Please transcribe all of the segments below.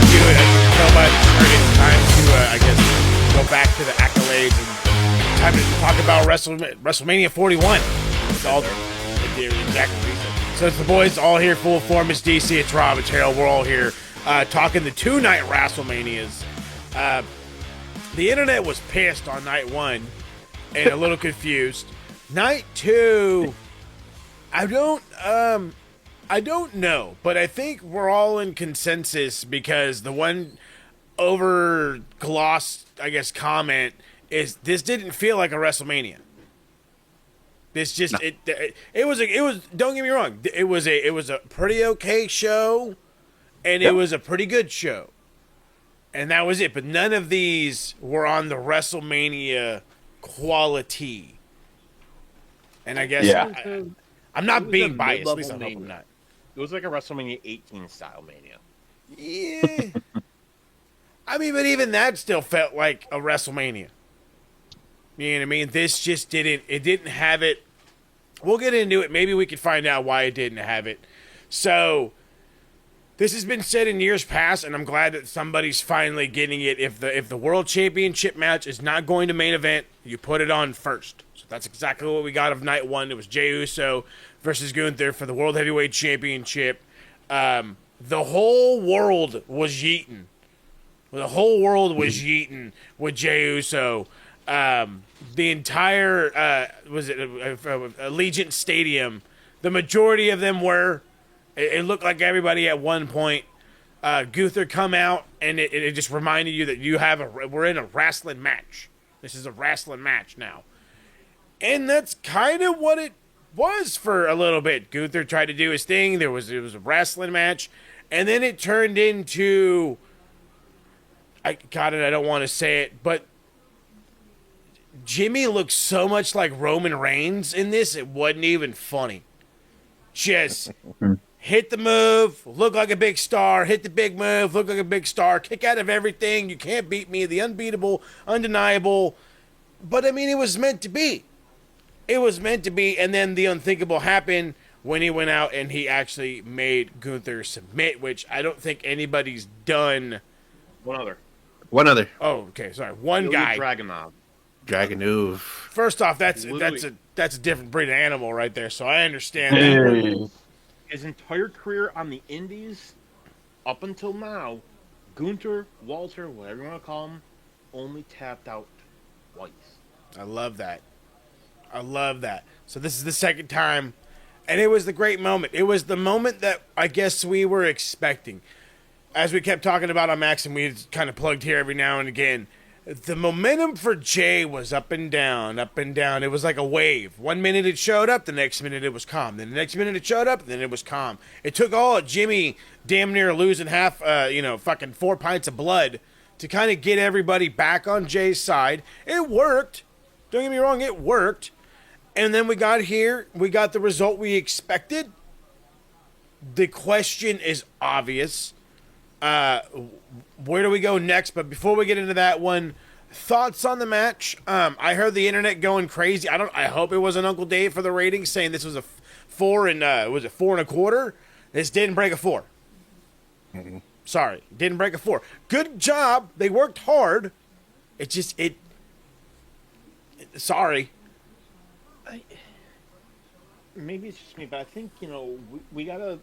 do it so much. It's time to, I guess, go back to the accolades and time to talk about WrestleMania 41. It's all exactly. So it's the boys all here, full form. It's DC, it's Rob, it's Harold. We're all here talking the two-night WrestleManias. The internet was pissed on night one and a little confused. Night two, I don't know, but I think we're all in consensus because the one over-glossed, I guess, comment is this didn't feel like a WrestleMania. This just it was don't get me wrong, it was a pretty okay show, and it was a pretty good show, and that was it. But none of these were on the WrestleMania quality, and I guess I'm not being biased. At least I hope I'm not. It was like a WrestleMania 18 style Mania. Yeah, I mean, but even that still felt like a WrestleMania. You know what I mean? This just didn't have it. We'll get into it. Maybe we can find out why it didn't have it. So, this has been said in years past, and I'm glad that somebody's finally getting it. If the World Championship match is not going to main event, you put it on first. So that's exactly what we got of night one. It was Jey Uso versus Gunther for the World Heavyweight Championship. The whole world was yeeting. The whole world was yeeting with Jey Uso. The entire Allegiant Stadium, the majority of them were. It looked like everybody at one point. Gunther come out, and it just reminded you that we're in a wrestling match. This is a wrestling match now, and that's kind of what it was for a little bit. Gunther tried to do his thing. It was a wrestling match, and then it turned into. I don't want to say it, but Jimmy looked so much like Roman Reigns in this, it wasn't even funny. Just hit the move, look like a big star, hit the big move, look like a big star, kick out of everything, you can't beat me, the unbeatable, undeniable. But, I mean, it was meant to be. It was meant to be, and then the unthinkable happened when he went out and he actually made Gunther submit, which I don't think anybody's done. One other. Oh, okay, sorry. One guy. Dragunov. First off, that's a different breed of animal right there, so I understand that. His entire career on the Indies, up until now, Gunther, Walter, whatever you want to call him, only tapped out twice. I love that. So this is the second time, and it was the great moment. It was the moment that I guess we were expecting. As we kept talking about on Max, and we kind of plugged here every now and again, the momentum for Jey was up and down, up and down. It was like a wave. 1 minute it showed up, the next minute it was calm. Then the next minute it showed up, then it was calm. It took all of Jimmy damn near losing half, fucking 4 pints of blood to kind of get everybody back on Jay's side. It worked. Don't get me wrong, it worked. And then we got here, we got the result we expected. The question is obvious. Where do we go next? But before we get into that one, thoughts on the match? I heard the internet going crazy. I hope it wasn't Uncle Dave for the ratings saying this was a 4 and was it 4 1/4? This didn't break a 4. Mm-hmm. Sorry, didn't break a 4. Good job. They worked hard. Sorry. Maybe it's just me, but I think we gotta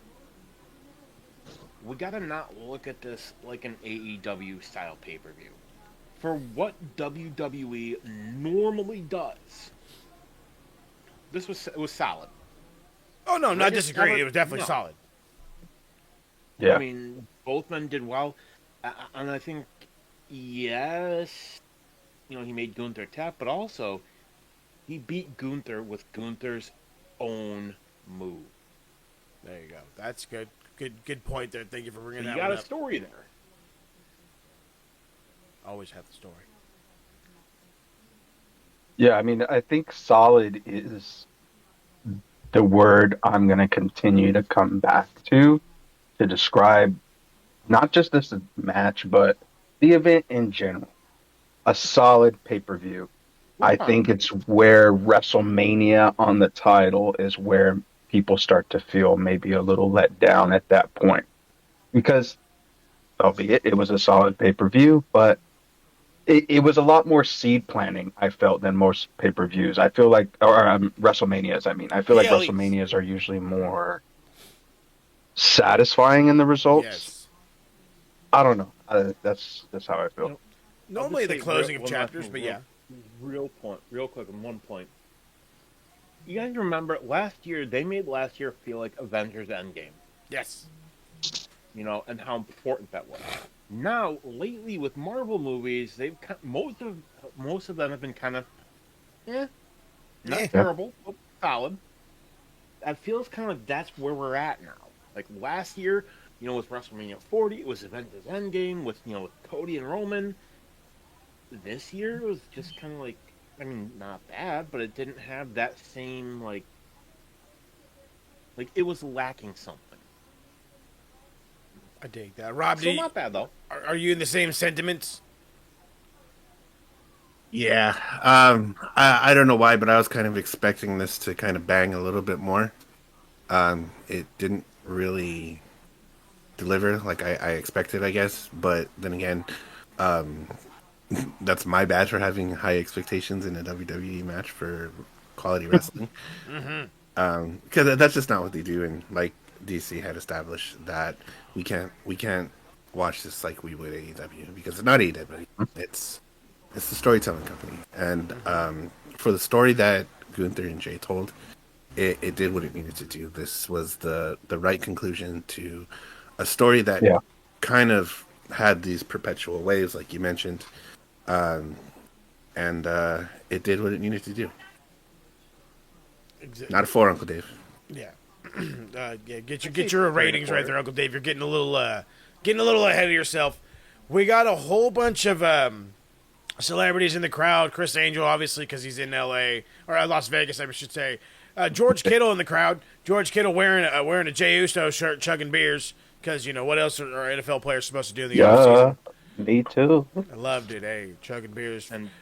not look at this like an AEW style pay-per-view. For what WWE normally does, it was solid. Oh no, not disagreeing. It was definitely solid. Yeah. I mean, both men did well, and I think yes, he made Gunther tap, but also he beat Gunther with Gunther's own move. There you go. That's good. Good point there. Thank you for bringing that one up. You got a story there. Always have the story. Yeah, I mean, I think solid is the word I'm going to continue to come back to describe not just this match, but the event in general. A solid pay-per-view. I think it's where WrestleMania on the title is where people start to feel maybe a little let down at that point. Because albeit it was a solid pay-per-view, but it was a lot more seed planning, I felt, than most pay-per-views. I feel like, or WrestleManias, I mean. I feel like Yeah, Elise. WrestleManias are usually more satisfying in the results. Yes. I don't know. That's how I You feel. know, I'll just Normally the say closing of one last chapters, thing, but yeah. real quick, on one point. You guys remember last year? They made last year feel like Avengers Endgame. Yes. And how important that was. Now, lately with Marvel movies, most of them have been kind of, not Yeah. terrible, but solid. That feels kind of like that's where we're at now. Like last year, with WrestleMania 40, it was Avengers Endgame with Cody and Roman. This year it was just kind of like, I mean, not bad, but it didn't have that same like it was lacking something. I dig that. Rob, Still not bad though. are you in the same sentiments? Yeah. I don't know why, but I was kind of expecting this to kind of bang a little bit more. It didn't really deliver like I expected, I guess. But then again, um, that's my bad for having high expectations in a WWE match for quality wrestling. Because that's just not what they do. And like DC had established that we can't watch this like we would AEW because it's not AEW. It's the storytelling company, and for the story that Gunther and Jay told, it did what it needed to do. This was the right conclusion to a story that Yeah. kind of had these perpetual waves, like you mentioned, um, and it did what it needed to do. Not a 4, Uncle Dave. Yeah. Yeah. Get your ratings right there, Uncle Dave. You're getting a little ahead of yourself. We got a whole bunch of celebrities in the crowd. Chris Angel, obviously, because he's in L.A. or Las Vegas, I should say. George Kittle in the crowd. George Kittle wearing a Jey Uso shirt, chugging beers. Because what else are NFL players supposed to do in the offseason? Me too. I loved it. Hey, chugging beers. And Go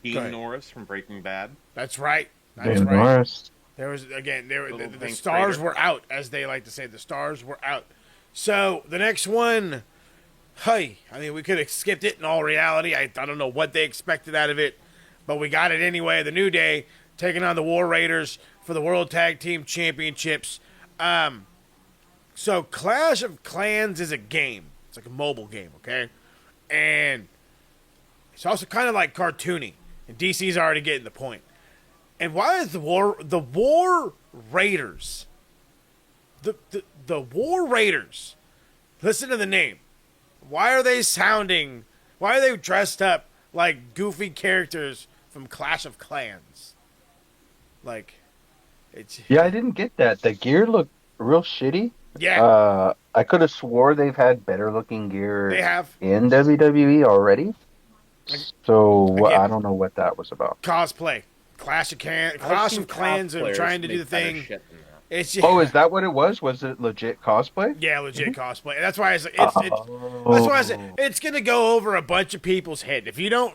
Dean ahead. Norris from Breaking Bad. That's right. That's Dan right. Norris. There was the Hank stars Schrader. were out, as they like to say. The stars were out. So the next one, hey, I mean we could have skipped it in all reality. I don't know what they expected out of it, but we got it anyway. The New Day taking on the War Raiders for the World Tag Team Championships. So Clash of Clans is a game. It's like a mobile game, okay? And it's also kind of like cartoony. And DC's already getting the point. And why is the War Raiders, the War Raiders, listen to the name. Why are they dressed up like goofy characters from Clash of Clans? Like, it's... Yeah, I didn't get that. The gear looked real shitty. Yeah, I could have swore they've had better looking gear they have. in WWE already. So Again. I don't know what that was about. Cosplay. Clash of Clans are trying to do the thing. It's just, Oh, is that what it was? Was it legit cosplay? yeah, legit cosplay. And that's why that's why I said it's gonna go over a bunch of people's head. If you don't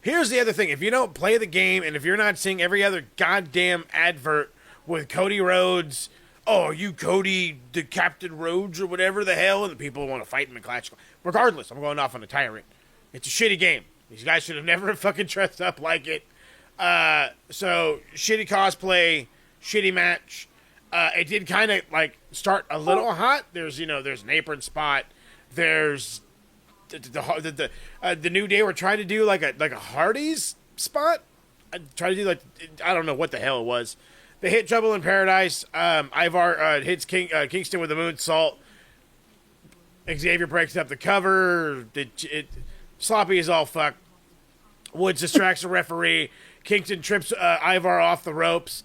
here's the other thing: if you don't play the game, and if you're not seeing every other goddamn advert with Cody Rhodes, oh, are you Cody the Captain Rhodes or whatever the hell, and the people want to fight him in Clash. Regardless, I'm going off on a tyrant. It's a shitty game. These guys should have never fucking dressed up like it. So shitty cosplay. Shitty match. It did kind of start a little hot. There's an apron spot. There's the New Day were trying to do like a Hardy's spot. Try to do I don't know what the hell it was. They hit Trouble in Paradise. Ivar hits Kingston with a moonsault. Xavier breaks up the cover. Sloppy is all fuck. Woods distracts the referee. Kingston trips Ivar off the ropes.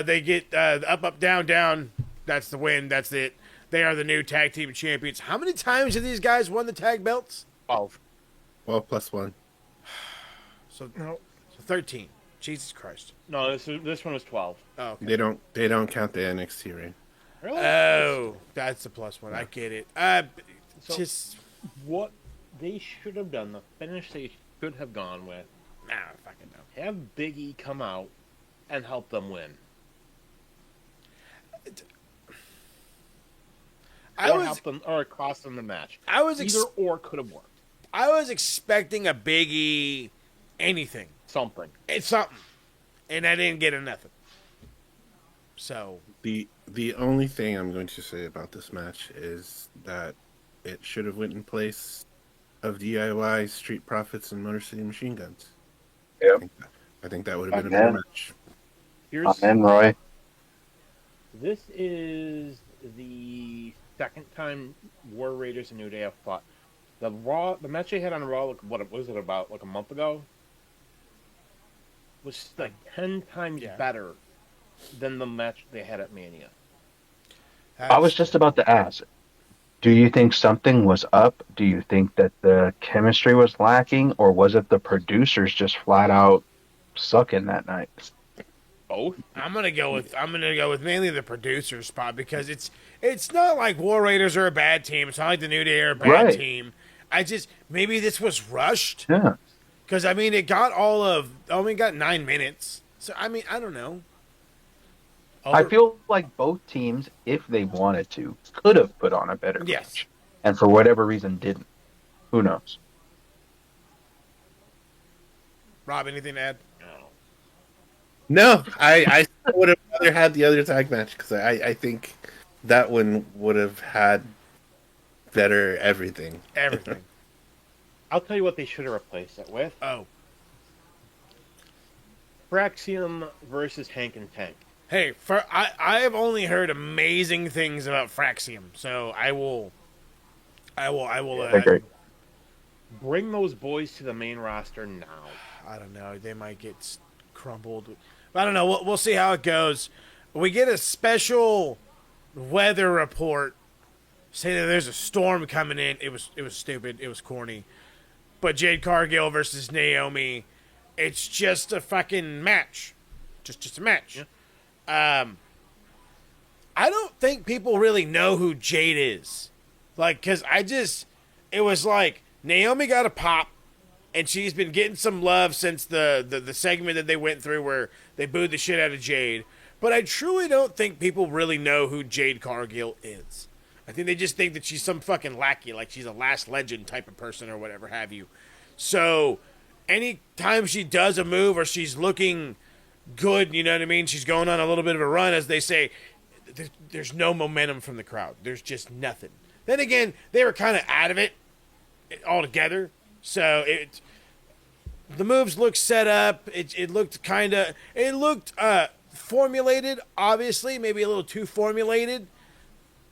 They get up, down, down. That's the win. That's it. They are the new tag team champions. How many times have these guys won the tag belts? 12. Well, plus 1. So 13. Jesus Christ. No, this one was 12. Oh, okay. They don't count the NXT reign. Really? Oh, that's the plus one. I get it. So- Just What they should have done, the finish they should have gone with, fucking no. have Big E come out and help them win. help them or cost them the match. I was Either or could have worked. I was expecting a Big E anything. Something. It's something. And I didn't get a nothing. So The only thing I'm going to say about this match is that it should have went in place of DIY, Street Profits, and Motor City Machine Guns. Yep. I think that would have been a better match. Amen, Roy. This is the second time War Raiders and New Day have fought. The match they had on Raw, like, what was it, about like a month ago? Was like 10 times better than the match they had at Mania. I was just about to ask, do you think something was up? Do you think that the chemistry was lacking, or was it the producers just flat out sucking that night? Both. I'm gonna go with mainly the producer spot, because it's not like War Raiders are a bad team. It's not like the New Day are a bad team. Maybe this was rushed. Yeah. Because it got got 9 minutes. So I don't know. I feel like both teams, if they wanted to, could have put on a better match, and for whatever reason didn't. Who knows? Rob, anything to add? No, I would have rather had the other tag match, because I think that one would have had better everything. Everything. I'll tell you what they should have replaced it with. Oh. Fraxium versus Hank and Tank. Hey, I have only heard amazing things about Fraxium, so I will. Bring those boys to the main roster now. I don't know. They might get crumbled. I don't know. We'll see how it goes. We get a special weather report saying that there's a storm coming in. It was stupid. It was corny. But Jade Cargill versus Naomi, it's just a fucking match. Just a match. Yeah. I don't think people really know who Jade is. Like, because it was like Naomi got a pop, and she's been getting some love since the segment that they went through where they booed the shit out of Jade. But I truly don't think people really know who Jade Cargill is. I think they just think that she's some fucking lackey, like she's a last legend type of person or whatever have you. So anytime she does a move or she's looking good, you know what I mean? She's going on a little bit of a run, as they say. There's no momentum from the crowd. There's just nothing. Then again, they were kind of out of it altogether. So the moves looked set up. It looked formulated, obviously, maybe a little too formulated.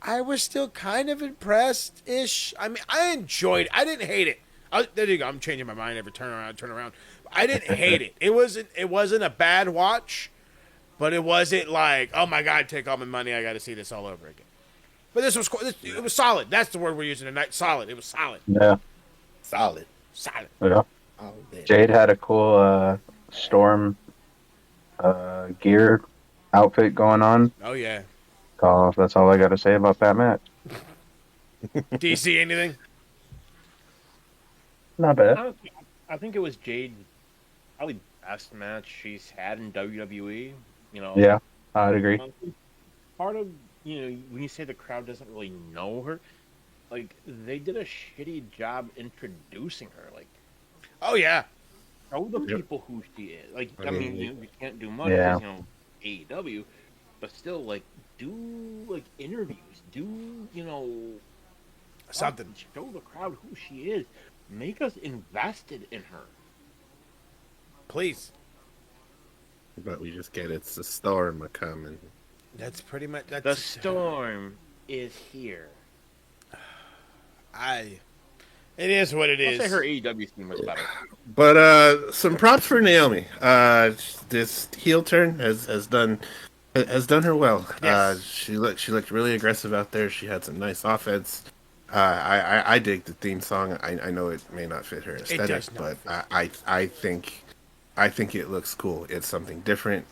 I was still kind of impressed-ish. I enjoyed it. I didn't hate it. There you go. I'm changing my mind every turn around. I didn't hate it. It wasn't a bad watch, but it wasn't like, oh my God, take all my money. I got to see this all over again. But it was solid. That's the word we're using tonight. Solid. It was solid. Yeah. Solid. Yeah. Jade had a cool storm gear outfit going on. Oh, yeah. That's all I got to say about that match. Do you see anything? Not bad. I think it was Jade's probably best match she's had in WWE. Yeah, I'd agree. Part of when you say the crowd doesn't really know her, like they did a shitty job introducing her. Like, oh yeah, show the people who she is. Like, I mean, we can't do much Yeah. because AEW, but still, like, do like interviews, do something. Show the crowd who she is. Make us invested in her. Please. But we just get it's the storm a coming. That's pretty much The storm is here. It is what it is. I'll say her AEW theme was better. But some props for Naomi. This heel turn has done her well. Yes. She looked really aggressive out there. She had some nice offense. I dig the theme song. I know it may not fit her aesthetic, but I think it looks cool. It's something different.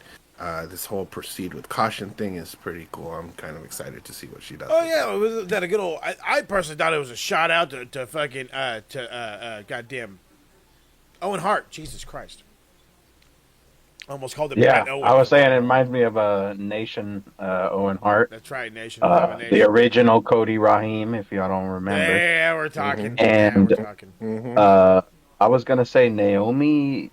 This whole proceed with caution thing is pretty cool. I'm kind of excited to see what she does. Oh yeah, was that a good old? I personally thought it was a shout out to fucking goddamn Owen Hart. Jesus Christ. Almost called him Yeah, Bret Owen. I was For saying crying it out loud. reminds me of Nation Owen Hart, That's right, Nation of the Domination. original Cody Rahim, if y'all don't remember. Yeah, we're talking. Now we're And talking. uh, I was gonna say Naomi's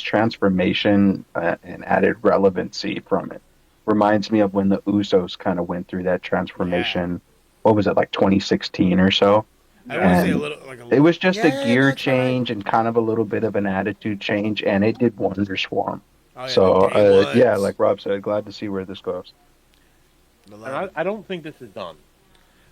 transformation and added relevancy from it reminds me of when the Usos kind of went through that Yeah. transformation. What was it, like 2016 or so? I want to Yeah. say a And little, like a it little. was just a Yeah, gear that's right. change and kind of a little bit of an attitude change, and it did wonders for him. Oh yeah, no, So, day yeah, ones. like Rob said, glad to see where this goes. I And love it. I don't think this is done.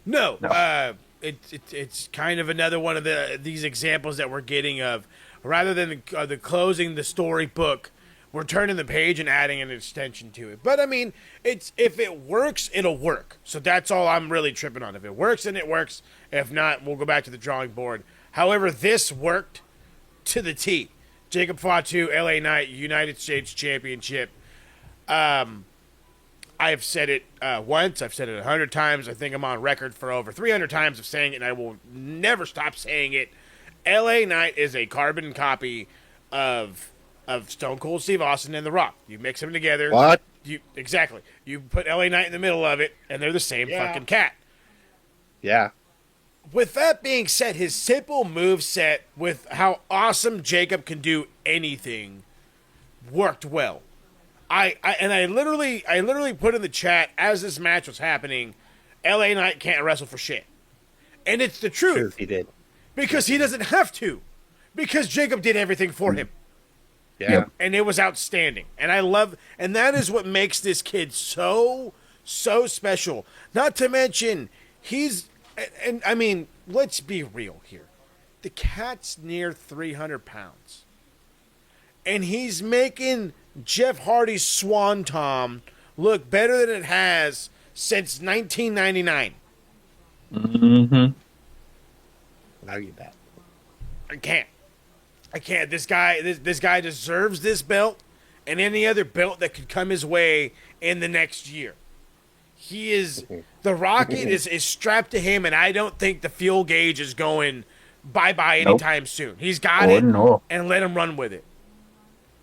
No, No. it's kind of another one of these examples that we're getting of, rather than the closing the storybook, we're turning the page and adding an extension to it. But I mean, it's if it works, it'll work. So that's all I'm really tripping on. If it works, then it works. If not, we'll go back to the drawing board. However, this worked to the T. Jacob Fatu, LA Knight, United States Championship. I've said it once. I've said it 100 times. I think I'm on record for over 300 times of saying it, and I will never stop saying it. LA Knight is a carbon copy of Stone Cold Steve Austin and The Rock. You mix them together. What? Exactly. You put LA Knight in the middle of it, and they're the same Yeah. fucking cat. Yeah. With that being said, his simple move set with how awesome Jacob can do anything worked well. I literally put in the chat as this match was happening, LA Knight can't wrestle for shit. And it's the True, truth. he did. Because he doesn't have to. Because Jacob did everything for him. Yeah. Yep. And it was outstanding. And that is what makes this kid so special. Not to mention, and I mean, let's be real here. The cat's near 300 pounds. And he's making Jeff Hardy's Swan Tom look better than it has since 1999. Mm-hmm. Argue that. I can't. This guy deserves this belt and any other belt that could come his way in the next year. He is the rocket is strapped to him, and I don't think the fuel gauge is going bye-bye Nope. anytime soon. He's got Oh, it, no. and let him run with it.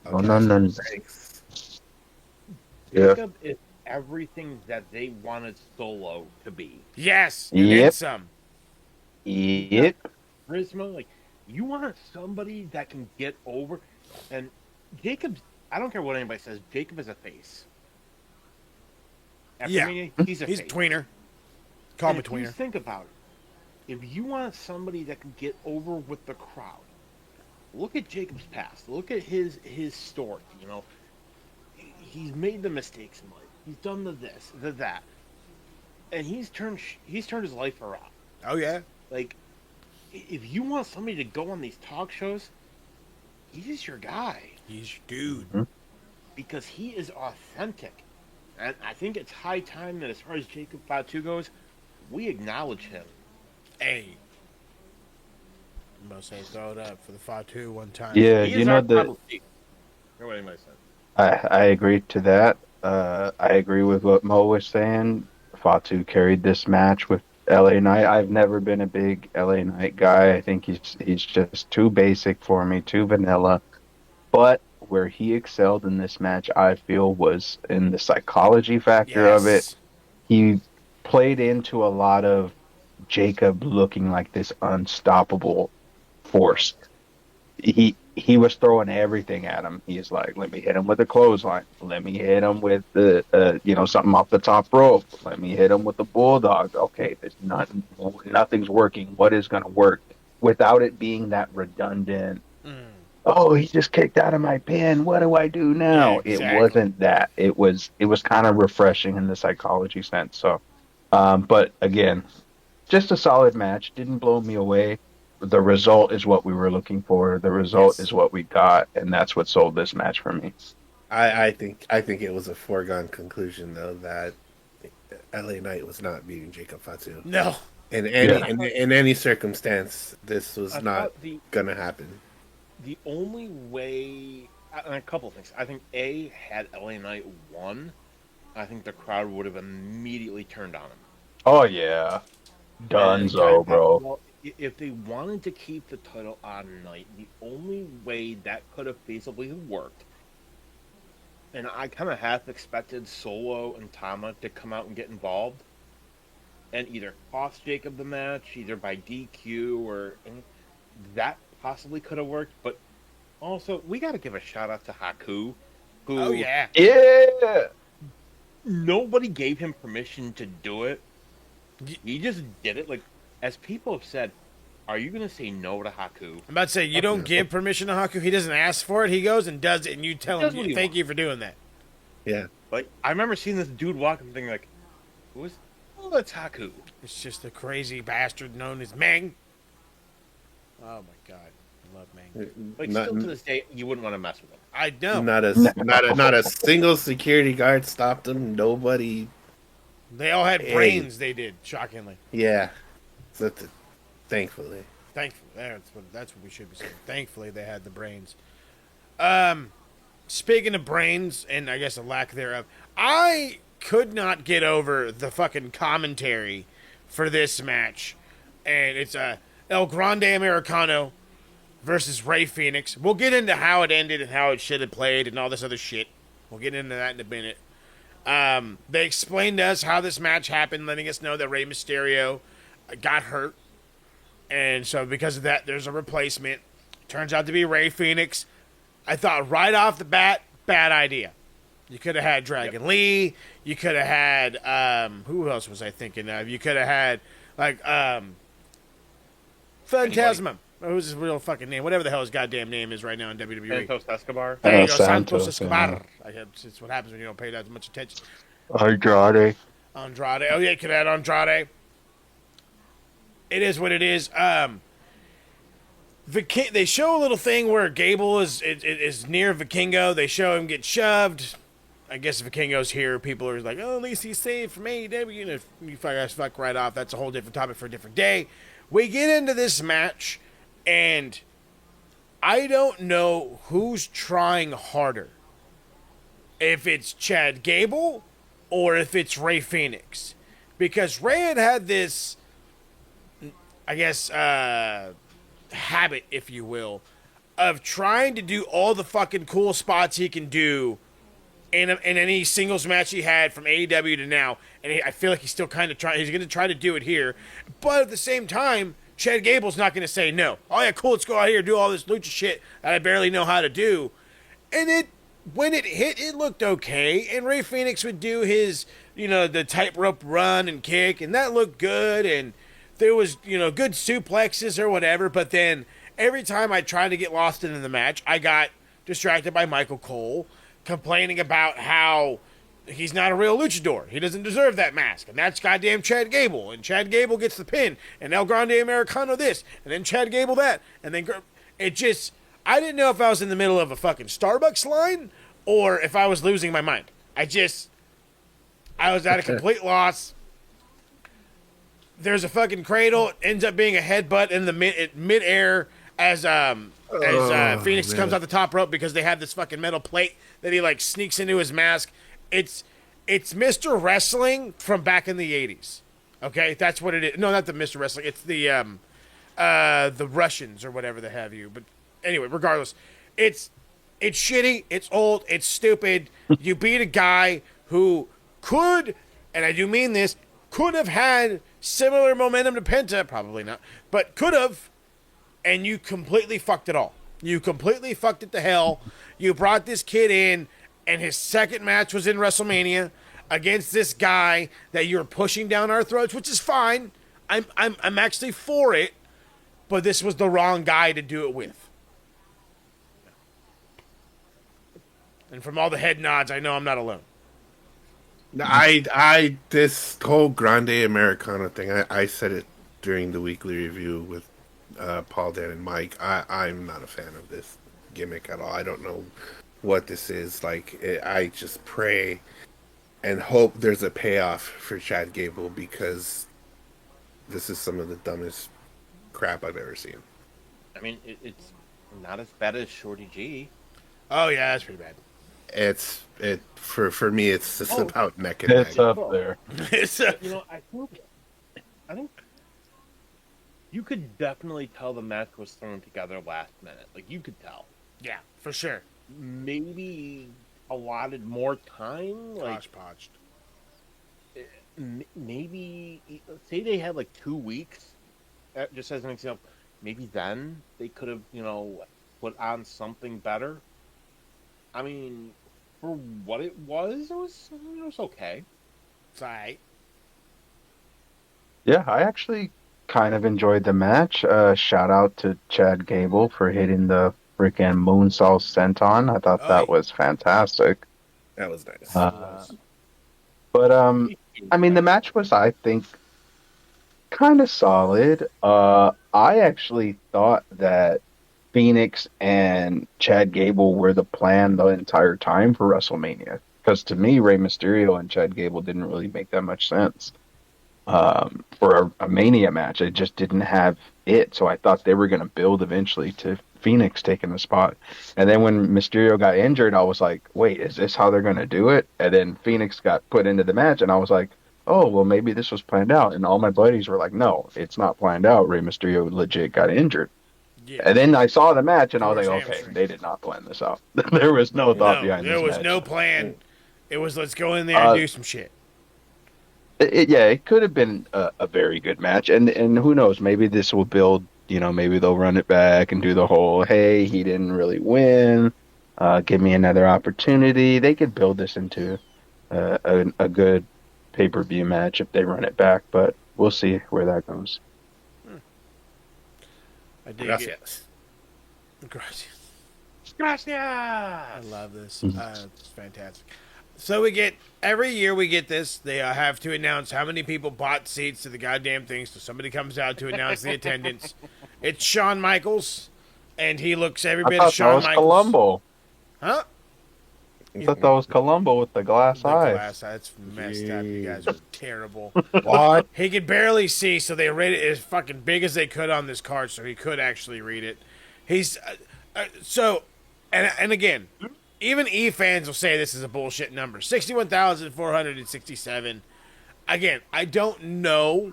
Oh, no. Thanks. Yeah. Jacob is everything that they wanted Solo to be. Yes, and Yep. then some. Yep. Charisma, like you want somebody that can get over. And Jacob's, I don't care what anybody says, Jacob is a face. After Yeah. Mania, he's a He's a face. tweener. Call him And a if you tweener. think about it, if you want somebody that can get over with the crowd, look at Jacob's past. Look at his story. You know, he's made the mistakes in life. He's done the this, the that, and he's turned his life around. Oh yeah. Like, if you want somebody to go on these talk shows, he's your guy He's your dude. because he is authentic. And I think it's high time that as far as Jacob Fatu goes, we acknowledge him. Hey. I'm about to say throw it up for the Fatu one time. Yeah, He you is know our the Bible chief. Or what anybody said. I agree to that. I agree with what Mo was saying. Fatu carried this match with LA Knight. I've never been a big LA Knight guy. I think he's just too basic for me, too vanilla. But where he excelled in this match, I feel, was in the psychology factor of it. Yes. He played into a lot of Jacob looking like this unstoppable force. He was throwing everything at him. He's like, let me hit him with a clothesline. Let me hit him with the something off the top rope. Let me hit him with the bulldog. Okay, nothing's working. What is going to work without it being that redundant? Oh, he just kicked out of my pin. What do I do now? Yeah, exactly. It wasn't that. It was kind of refreshing in the psychology sense. So, but again, just a solid match. Didn't blow me away. The result is what we were looking for. The result Yes. is what we got, and that's what sold this match for me. I think it was a foregone conclusion though that LA Knight was not beating Jacob Fatu. No. In any Yeah. in any circumstance, this was I not thought gonna happen. the only way, and a couple of things. I think had LA Knight won, I think the crowd would have immediately turned on him. Oh yeah, Dunzo, bro. Well, if they wanted to keep the title on Knight, the only way that could have feasibly worked And I kind of half expected Solo and Tama to come out and get involved and either cost Jacob the match, either by DQ or and that possibly could have worked. But also, we got to give a shout out to Haku, who Oh yeah. Yeah. nobody gave him permission to do it. Y- He just did it. Like, as people have said, are you going to say no to Haku? I'm about to say, you don't give permission to Haku. He doesn't ask for it. He goes and does it, and you tell He does him, what he thank wants. you for doing that. Yeah. Like, I remember seeing this dude walking and thinking, like, who is... Oh, that's Haku. It's just a crazy bastard known as Meng. Oh, my God. I love Meng. Like, Not, still to this day, you wouldn't want to mess with him. I know. not a single security guard stopped him. Nobody. They all had Hey. brains, they did, shockingly. Yeah. Thankfully. Thankfully. That's what we should be saying. Thankfully, they had the brains. Speaking of brains, and I guess a lack thereof, I could not get over the fucking commentary for this match. And it's El Grande Americano versus Rey Fenix. We'll get into how it ended and how it should have played and all this other shit. We'll get into that in a minute. They explained to us how this match happened, letting us know that Rey Mysterio got hurt. And so because of that, there's a replacement. Turns out to be Rey Fenix. I thought right off the bat, bad idea. You could have had Dragon Lee. You could have had, who else was I thinking of? You could have had, like, Phantasma. Who's his real fucking name? Whatever the hell his goddamn name is right now in WWE. Santos Escobar. There you go, Santos, Santos Escobar. yeah. It's what happens when you don't pay that much attention. Andrade. Andrade. Oh, yeah, you could add Andrade. It is what it is. They show a little thing where Gable is near Vikingo. They show him get shoved. I guess Vikingo's here. People are like, oh, at least he's saved from AEW. And if you fuck right off, that's a whole different topic for a different day. We get into this match, and I don't know who's trying harder. If it's Chad Gable or if it's Rey Fenix. Because Rey had this, I guess, habit, if you will, of trying to do all the fucking cool spots he can do in any singles match he had from AEW to now. And I feel like he's still kind of trying. He's going to try to do it here. But at the same time, Chad Gable's not going to say no. Oh, yeah, cool, let's go out here and do all this lucha shit that I barely know how to do. And when it hit, it looked okay. And Rey Fenix would do his, the tightrope run and kick. And that looked good. And there was, good suplexes or whatever. But then every time I tried to get lost into the match, I got distracted by Michael Cole complaining about how he's not a real luchador. He doesn't deserve that mask. And that's goddamn Chad Gable. And Chad Gable gets the pin. And El Grande Americano this. And then Chad Gable that. And then it just... I didn't know if I was in the middle of a fucking Starbucks line or if I was losing my mind. I was at a complete loss. There's a fucking cradle. It ends up being a headbutt in the mid-air as Phoenix comes out the top rope because they have this fucking metal plate that he like sneaks into his mask. It's Mr. Wrestling from back in the 80s. Okay, that's what it is. No, not the Mr. Wrestling. It's the Russians or whatever they have you. But anyway, regardless, it's shitty. It's old. It's stupid. You beat a guy who could, and I do mean this, could have had similar momentum to Penta. Probably not, but could have. And you completely fucked it all. You completely fucked it to hell. You brought this kid in, and his second match was in WrestleMania against this guy that you're pushing down our throats, which is fine. I'm actually for it, but this was the wrong guy to do it with. And from all the head nods, I know I'm not alone. This whole Grande Americana thing, I said it during the weekly review with Paul, Dan, and Mike. I'm not a fan of this gimmick at all. I don't know what this is. I just pray and hope there's a payoff for Chad Gable because this is some of the dumbest crap I've ever seen. I mean, it's not as bad as Shorty G. Oh yeah, that's pretty bad. For me, it's just about neck and neck. It's up there. I think you could definitely tell the match was thrown together last minute. Like, you could tell. Yeah, for sure. Maybe allotted more time, like Hodgepodged. maybe say they had like 2 weeks, just as an example, maybe then they could have, put on something better. I mean, for what it was okay. It's all right. Yeah, I actually kind of enjoyed the match. Shout out to Chad Gable for hitting the freaking moonsault senton. I thought Oh, that was fantastic. That was nice. it Uh, was. but I mean, the match was, I think, kind of solid. I actually thought that Phoenix and Chad Gable were the plan the entire time for WrestleMania. Because to me, Rey Mysterio and Chad Gable didn't really make that much sense for a Mania match. It just didn't have it. So I thought they were going to build eventually to Phoenix taking the spot. And then when Mysterio got injured, I was like, wait, is this how they're going to do it? And then Phoenix got put into the match, and I was like, oh, well, maybe this was planned out. And all my buddies were like, no, it's not planned out. Rey Mysterio legit got injured. Yeah. And then I saw the match, and I was Towards like, okay, hamstring. they did not plan this out. There was no thought No, behind there this was match. no plan. It was let's go in there and do some shit. Yeah, it could have been a very good match, and who knows, maybe this will build. Maybe they'll run it back and do the whole, hey, he didn't really win. Give me another opportunity. They could build this into a good pay-per-view match if they run it back, but we'll see where that goes. I dig it. Gracias. Gracias. Gracias. I love this. It's fantastic. So every year we get this. They have to announce how many people bought seats to the goddamn thing. So somebody comes out to announce the attendance. It's Shawn Michaels, and he looks every I bit thought of that Shawn was Michaels. Columbo. Huh? I thought that was Columbo with the glass The eyes. glass. That's messed up. You guys are terrible. What? He could barely see, so they rated it as fucking big as they could on this card, so he could actually read it. He's and again, even E fans will say this is a bullshit number. 61,467. Again, I don't know.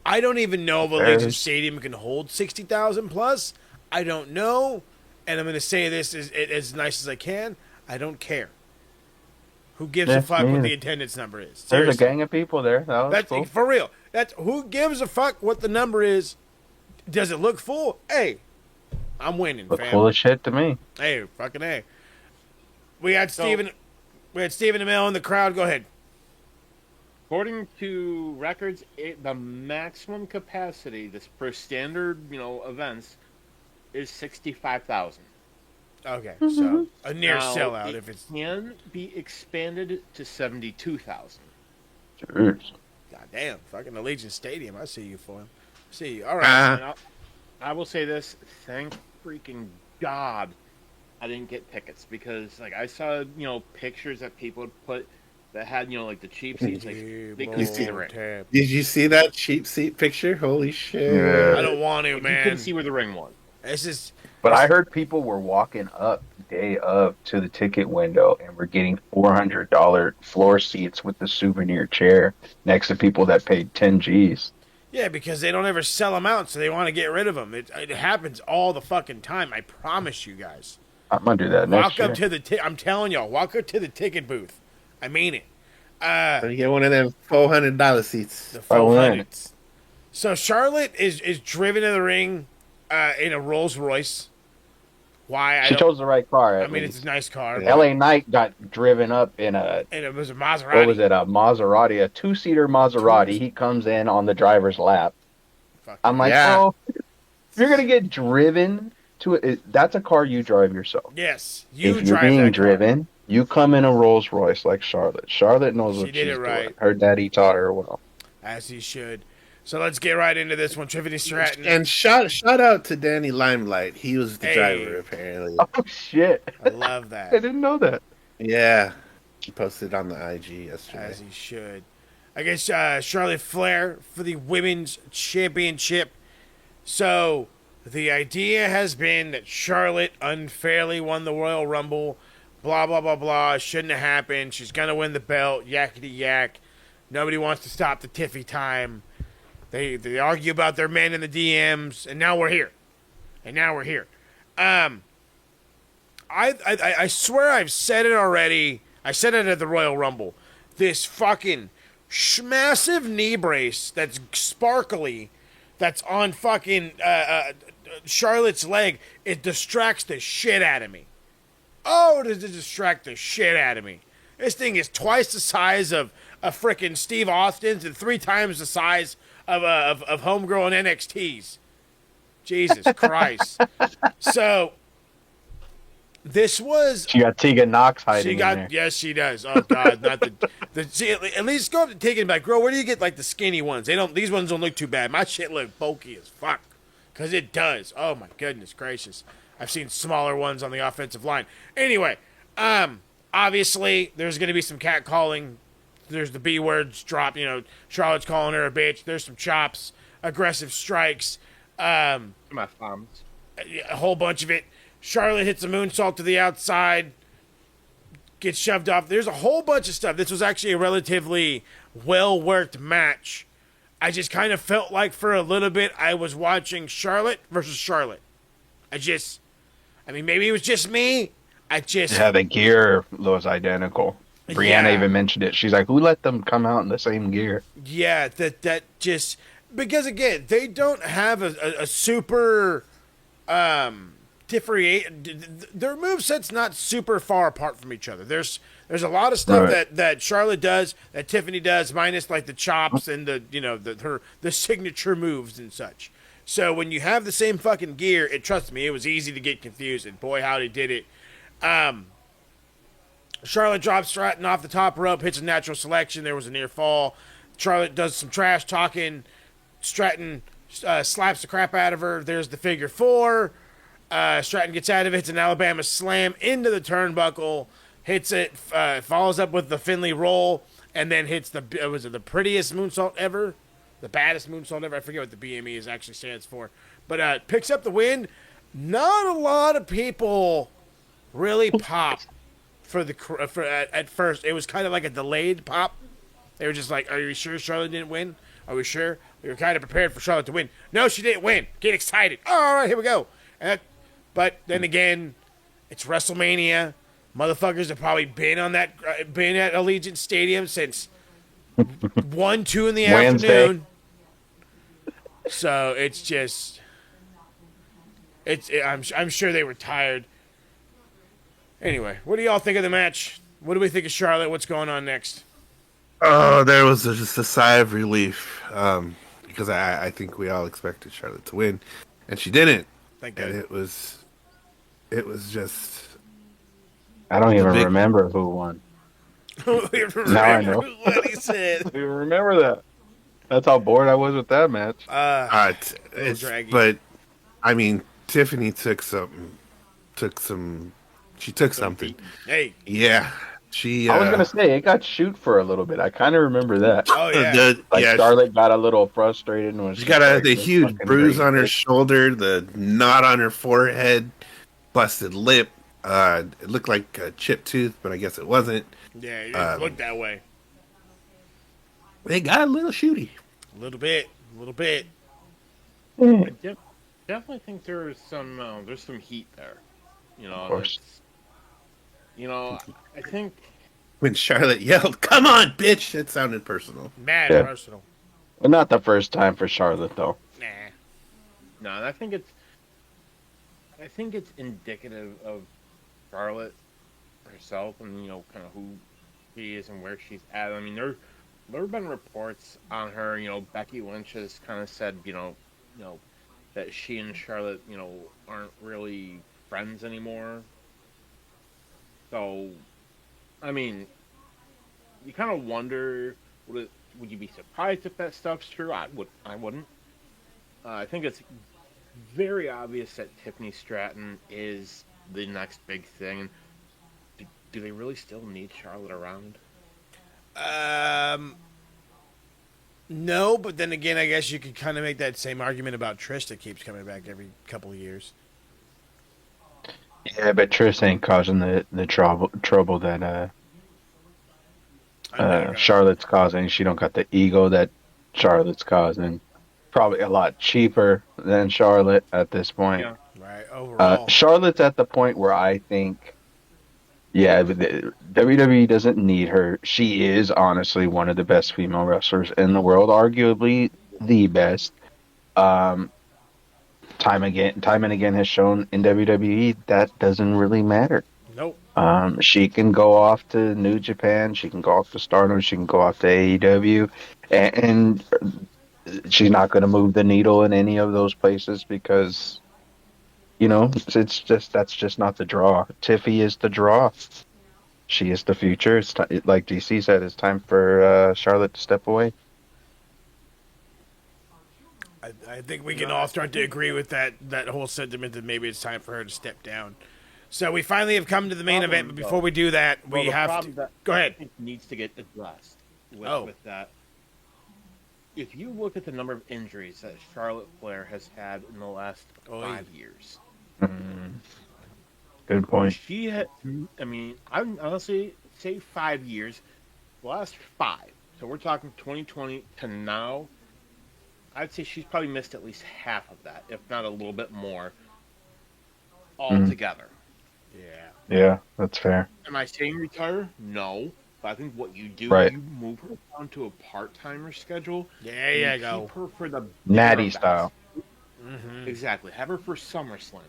I don't even know if Allegiant Stadium can hold 60,000 plus. I don't know, and I'm going to say this as nice as I can. I don't care. Who gives a fuck what the attendance number is? Seriously. There's a gang of people there. That was cool. For real. That's who gives a fuck what the number is. Does it look full? Hey, I'm winning, Look fam. full of shit to me. Hey, fucking A. We had Stephen Amell in the crowd. Go ahead. According to records, the maximum capacity this per standard, events is 65,000. Okay, so a near sellout if it's can be expanded to 72,000. Jeez. goddamn fucking Allegiant Stadium. I see you for him. See you. All right. And I will say this: thank freaking God, I didn't get tickets because, like, I saw pictures that people would put that had like the cheap seats. Like, they couldn't see the ring. Did you see that cheap seat picture? Holy shit! Yeah. I don't want to, Like, man. you couldn't see where the ring was. This is. But I heard people were walking up day of to the ticket window and were getting $400 floor seats with the souvenir chair next to people that paid 10 G's. Yeah, because they don't ever sell them out, so they want to get rid of them. It happens all the fucking time. I promise you guys. I'm gonna do that next Walk up year. to the I'm telling y'all, walk up to the ticket booth. I mean it. So you get one of them $400 seats. The I win. 400s. So Charlotte is driven to the ring in a Rolls Royce. Why? She chose the right car. I mean, it's a nice car. LA Knight got driven up in a, And it was a Maserati. what was it, a Maserati, a two-seater Maserati. He comes in on the driver's lap. Fuck. I'm like, Yeah. oh, if you're going to get driven to it, that's a car you drive yourself. Yes, you If you're drive being that car. driven, you come in a Rolls Royce like Charlotte. Charlotte knows She what did she's it right. doing. Her daddy taught her well. As he should. So let's get right into this one. Tiffany Stratton. And shout out to Danny Limelight. He was the Hey. driver apparently. Oh, shit. I love I that. didn't know that. Yeah, he posted on the IG yesterday. As he should. I guess Charlotte Flair for the Women's Championship. So the idea has been that Charlotte unfairly won the Royal Rumble. Blah, blah, blah, blah. Shouldn't have happened. She's going to win the belt. Yakety yak. Nobody wants to stop the Tiffy time. They argue about their men in the DMs. And now we're here. I swear I've said it already. I said it at the Royal Rumble. This fucking massive knee brace that's sparkly, that's on fucking Charlotte's leg, it distracts the shit out of me. Oh, does it distract the shit out of me? This thing is twice the size of a frickin' Steve Austin's and 3 times the size of homegrown NXT's. Jesus Christ. So, this was... She got Tegan Knox hiding in there. Yes, she does. Oh, God. Not see, at least go up to Tegan and be like, girl, where do you get, like, the skinny ones? These ones don't look too bad. My shit look bulky as fuck. Because it does. Oh, my goodness gracious. I've seen smaller ones on the offensive line. Anyway, obviously, there's going to be some catcalling. There's the B words drop. Charlotte's calling her a bitch. There's some chops, aggressive strikes. My thumbs. A whole bunch of it. Charlotte hits a moonsault to the outside, gets shoved off. There's a whole bunch of stuff. This was actually a relatively well-worked match. I just kind of felt like for a little bit I was watching Charlotte versus Charlotte. Maybe it was just me. Yeah, the gear was identical. Brianna even mentioned it. She's like, who let them come out in the same gear? Yeah, that just... Because, again, they don't have a super... Their moveset's not super far apart from each other. There's a lot of stuff that Charlotte does, that Tiffany does, minus like the chops and the signature moves and such. So when you have the same fucking gear, trust me, it was easy to get confused, and boy howdy did it. Charlotte drops Stratton off the top rope, hits a natural selection. There was a near fall. Charlotte does some trash talking. Stratton slaps the crap out of her. There's the figure 4. Stratton gets out of it, hits an Alabama slam into the turnbuckle, hits it, follows up with the Finley roll, and then hits the prettiest moonsault ever? The baddest moonsault ever? I forget what the BME actually stands for. But picks up the win. Not a lot of people really pop at first. It was kind of like a delayed pop. They were just like, are you sure Charlotte didn't win? Are we sure? We were kind of prepared for Charlotte to win. No, she didn't win. Get excited. All right, here we go. But then again, it's WrestleMania. Motherfuckers have probably been at Allegiant Stadium since 1, 2 in the afternoon. So it's just, I'm sure they were tired. Anyway, what do y'all think of the match? What do we think of Charlotte? What's going on next? Oh, there was just a sigh of relief because I think we all expected Charlotte to win, and she didn't. Thank God. And it was just. I don't even remember who won. Now I know what he said. I don't even remember that. That's how bored I was with that match. But I mean, Tiffany took something. She took something. Hey. Yeah. I was gonna say it got shoot for a little bit. I kind of remember that. Oh yeah. Charlotte got a little frustrated and she got the huge bruise on her shoulder, the knot on her forehead, busted lip. It looked like a chipped tooth, but I guess it wasn't. Yeah, it didn't look that way. They got a little shooty. A little bit. I definitely think there's some heat there. Of course. I think when Charlotte yelled, "Come on, bitch!" it sounded personal. Mad personal. But not the first time for Charlotte, though. Nah. No, I think it's indicative of Charlotte herself and kind of who she is and where she's at. I mean, there have been reports on her. Becky Lynch has kind of said, that she and Charlotte, aren't really friends anymore. So, I mean, you kind of wonder, would you be surprised if that stuff's true? I wouldn't. I think it's very obvious that Tiffany Stratton is the next big thing. Do they really still need Charlotte around? No, but then again, I guess you could kind of make that same argument about Trish that keeps coming back every couple of years. Yeah, but Trish ain't causing the trouble that Charlotte's causing. She don't got the ego that Charlotte's causing. Probably a lot cheaper than Charlotte at this point. Yeah. Right. Right. Overall. Charlotte's at the point where I think, yeah, WWE doesn't need her. She is honestly one of the best female wrestlers in the world, arguably the best. Um, time and again has shown in WWE that doesn't really matter. Nope. She can go off to New Japan, she can go off to Stardom, she can go off to AEW, and she's not going to move the needle in any of those places because it's just that's just not the draw. Tiffy is the draw. She is the future. Like DC said, it's time for Charlotte to step away. I think we can all start to agree with that whole sentiment that maybe it's time for her to step down. So we finally have come to the main event, but before we do that, we have to go ahead. I think needs to get addressed with that. If you look at the number of injuries that Charlotte Flair has had in the last 5 years, good point. She had, I mean, I would honestly say 5 years. The last 5. So we're talking 2020 to now. I'd say she's probably missed at least half of that, if not a little bit more, altogether. Yeah, that's fair. Am I saying retire? No. But I think what you do, you move her down to a part-timer schedule. There you go. Keep her for the Natty style. Mm-hmm. Exactly. Have her for SummerSlam,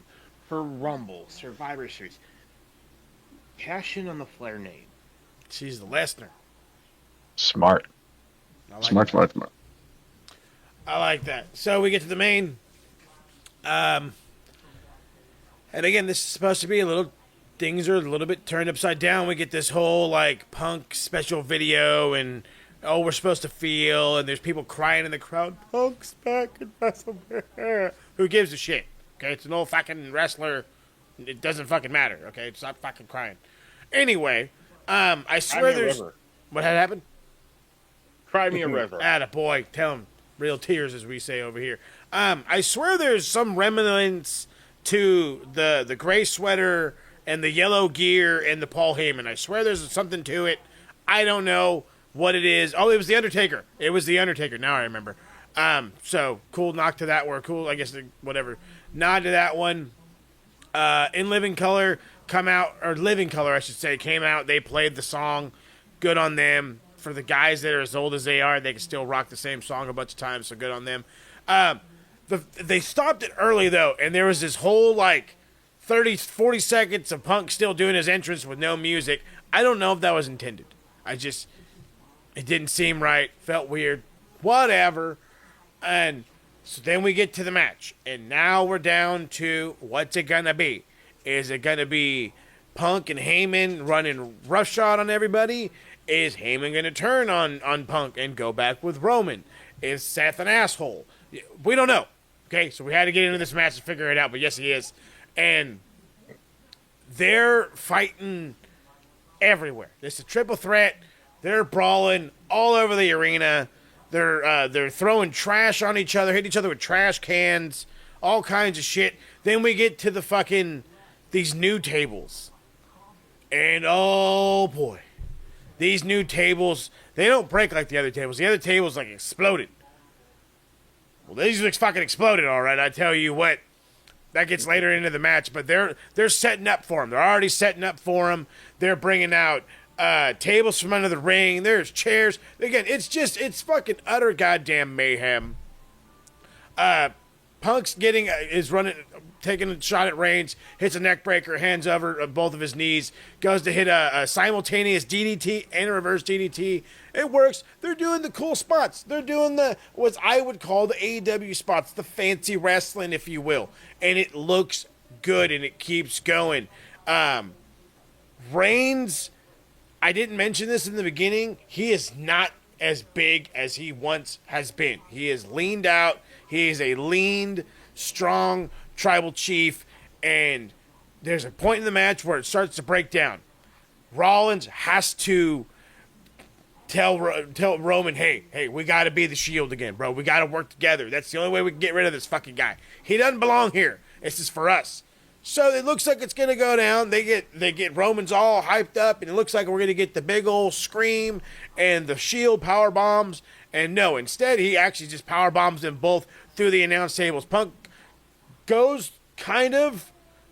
for Rumble, Survivor Series. Cash in on the Flair name. She's the Lesnar. Smart. Smart. I like that. So we get to the main. And again, this is supposed to be things are a little bit turned upside down. We get this whole like Punk special video and we're supposed to feel, and there's people crying in the crowd. Punk's back in WrestleMania. Who gives a shit? Okay, it's an old fucking wrestler. It doesn't fucking matter. Okay, it's not fucking crying. Anyway, I swear there's what had happened. Cry me a river. Attaboy. Tell him. Real tears, as we say over here. I swear there's some remnants to the gray sweater and the yellow gear and the Paul Heyman. I swear there's something to it. I don't know what it is. Oh, it was The Undertaker. It was The Undertaker. Now I remember. So, cool knock to that. Or cool, I guess, whatever. Nod to that one. In Living Color came out. I should say, came out. They played the song. Good on them. For the guys that are as old as they are, they can still rock the same song a bunch of times, so good on them. They stopped it early, though, and there was this whole, 40 seconds of Punk still doing his entrance with no music. I don't know if that was intended. It didn't seem right, felt weird, whatever. And so then we get to the match, and now we're down to what's it gonna be? Is it gonna be Punk and Heyman running roughshod on everybody? Is Heyman going to turn on Punk and go back with Roman? Is Seth an asshole? We don't know. Okay, so we had to get into this match to figure it out, but yes, he is. And they're fighting everywhere. This is a triple threat. They're brawling all over the arena. They're throwing trash on each other, hitting each other with trash cans, all kinds of shit. Then we get to these new tables. And oh boy. These new tables, they don't break like the other tables. The other tables, exploded. Well, these fucking exploded, all right. I tell you what. That gets later into the match, but they're setting up for them. They're already setting up for them. They're bringing out tables from under the ring. There's chairs. Again, it's fucking utter goddamn mayhem. Punk's taking a shot at Reigns, hits a neck breaker, hands over both of his knees, goes to hit a simultaneous DDT and a reverse DDT. It works. They're doing the cool spots. They're doing what I would call the AEW spots, the fancy wrestling, if you will. And it looks good, and it keeps going. Reigns, I didn't mention this in the beginning, he is not as big as he once has been. He is leaned out. He is a leaned, strong tribal chief, and there's a point in the match where it starts to break down. Rollins has to tell Roman, hey, we got to be the Shield again, bro. We got to work together. That's the only way we can get rid of this fucking guy. He doesn't belong here. This is for us. So it looks like it's gonna go down. They get Roman's all hyped up, and it looks like we're gonna get the big old scream and the Shield power bombs. And no, instead he actually just power bombs them both through the announce tables. Punk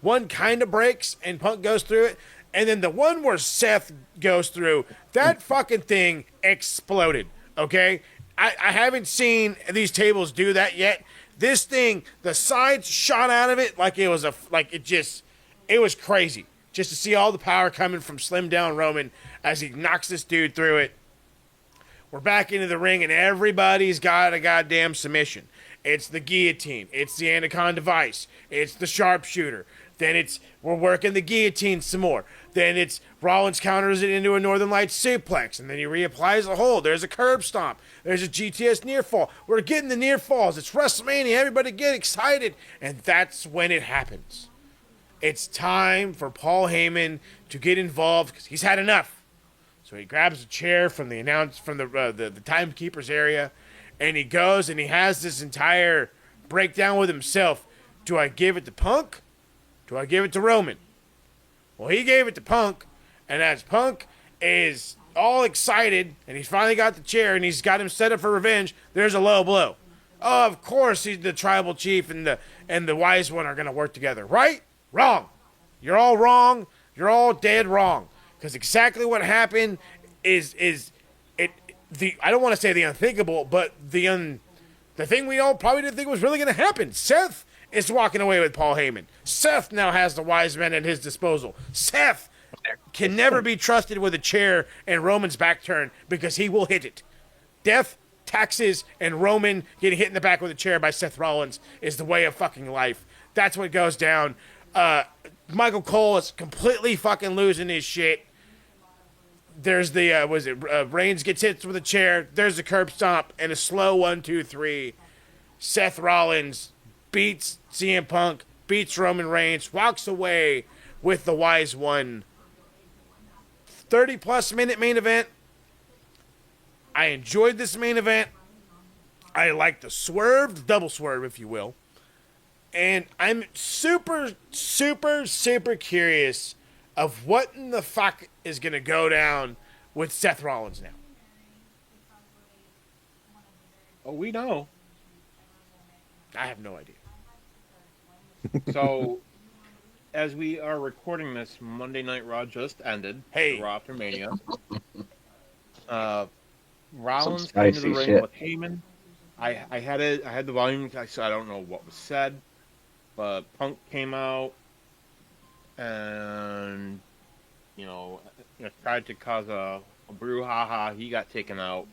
one kind of breaks and Punk goes through it, and then the one where Seth goes through, that fucking thing exploded. Okay, I haven't seen these tables do that yet. This thing, the sides shot out of it like it was it was crazy just to see all the power coming from Slim Down Roman as he knocks this dude through it. We're back into the ring, and everybody's got a goddamn submission. It's the guillotine. It's the anaconda vice. It's the sharpshooter. Then we're working the guillotine some more. Then it's Rollins counters it into a Northern Lights suplex, and then he reapplies the hold. There's a curb stomp. There's a GTS near fall. We're getting the near falls. It's WrestleMania. Everybody get excited, and that's when it happens. It's time for Paul Heyman to get involved because he's had enough. So he grabs a chair from the timekeeper's area, and he goes and he has this entire breakdown with himself. Do I give it to Punk? Do I give it to Roman? Well, he gave it to Punk, and as Punk is all excited, and he's finally got the chair, and he's got him set up for revenge, there's a low blow. Oh, of course, he's the tribal chief and the wise one are going to work together. Right? Wrong. You're all wrong. You're all dead wrong. Because exactly what happened is I don't want to say the unthinkable, but the thing we all probably didn't think was really going to happen. Seth is walking away with Paul Heyman. Seth now has the wise men at his disposal. Seth can never be trusted with a chair and Roman's back turn because he will hit it. Death, taxes, and Roman getting hit in the back with a chair by Seth Rollins is the way of fucking life. That's what goes down. Michael Cole is completely fucking losing his shit. There's the, Reigns gets hit with a chair. There's a curb stomp and a slow 1, 2, 3. Seth Rollins beats CM Punk, beats Roman Reigns, walks away with the wise one. 30-plus minute main event. I enjoyed this main event. I like the swerve, the double swerve, if you will. And I'm super, super, super curious of what in the fuck is going to go down with Seth Rollins now. Oh, we know. I have no idea. So, as we are recording this, Monday Night Raw just ended. Hey. The Raw after Mania. Rollins Some came to the spicy ring shit. with Heyman. I had the volume, so I don't know what was said. But Punk came out and, tried to cause a brouhaha. He got taken out.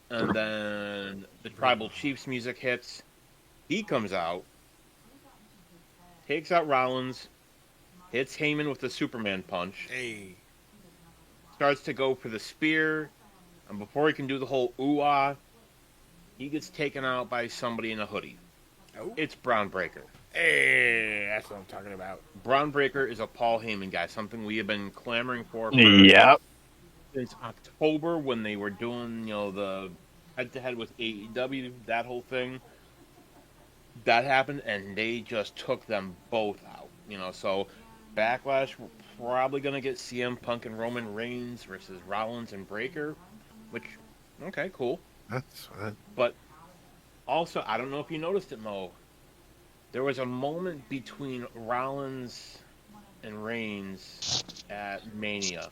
And then the Tribal Chiefs music hits. He comes out, takes out Rollins, hits Heyman with the Superman punch, Hey. starts to go for the spear, and before he can do the whole ooh-ah, he gets taken out by somebody in a hoodie. Oh. It's Braun Breaker. Hey, that's what I'm talking about. Braun Breaker is a Paul Heyman guy, something we have been clamoring for Yep. since October when they were doing, the head-to-head with AEW, that whole thing. That happened, and they just took them both out. So Backlash, we're probably going to get CM Punk and Roman Reigns versus Rollins and Breaker, which, okay, cool. That's fine. But also, I don't know if you noticed it, Mo. There was a moment between Rollins and Reigns at Mania.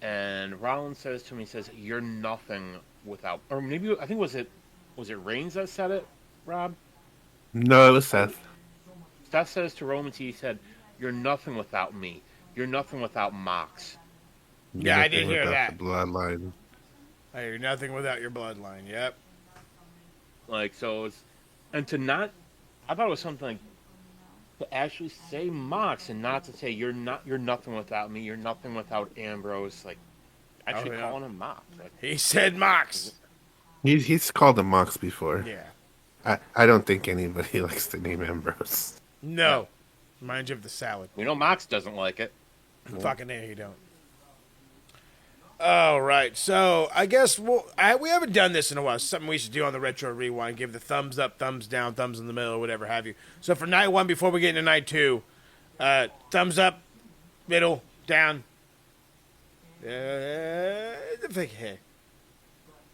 And Rollins says to him, he says, "You're nothing without..." Or maybe, I think, was it Reigns that said it, Rob? No, it was Seth. Seth says to Roman, he said, "You're nothing without me. You're nothing without Mox." Yeah, I did Nothing hear without that. The bloodline. I hear nothing without your bloodline. Yep. So it's... And to not... I thought it was something like... To actually say Mox and not to say, you're nothing without me. You're nothing without Ambrose. Actually yeah. calling him Mox. He said Mox. He's called him Mox before. Yeah. I don't think anybody likes the name Ambrose. No. Reminds you of the salad. We know Mox doesn't like it. Fucking A, you don't. All right, so I guess we haven't done this in a while. Something we should do on the Retro Rewind. Give the thumbs up, thumbs down, thumbs in the middle, or whatever have you. So for night one, before we get into night two, thumbs up, middle, down. I think, hey.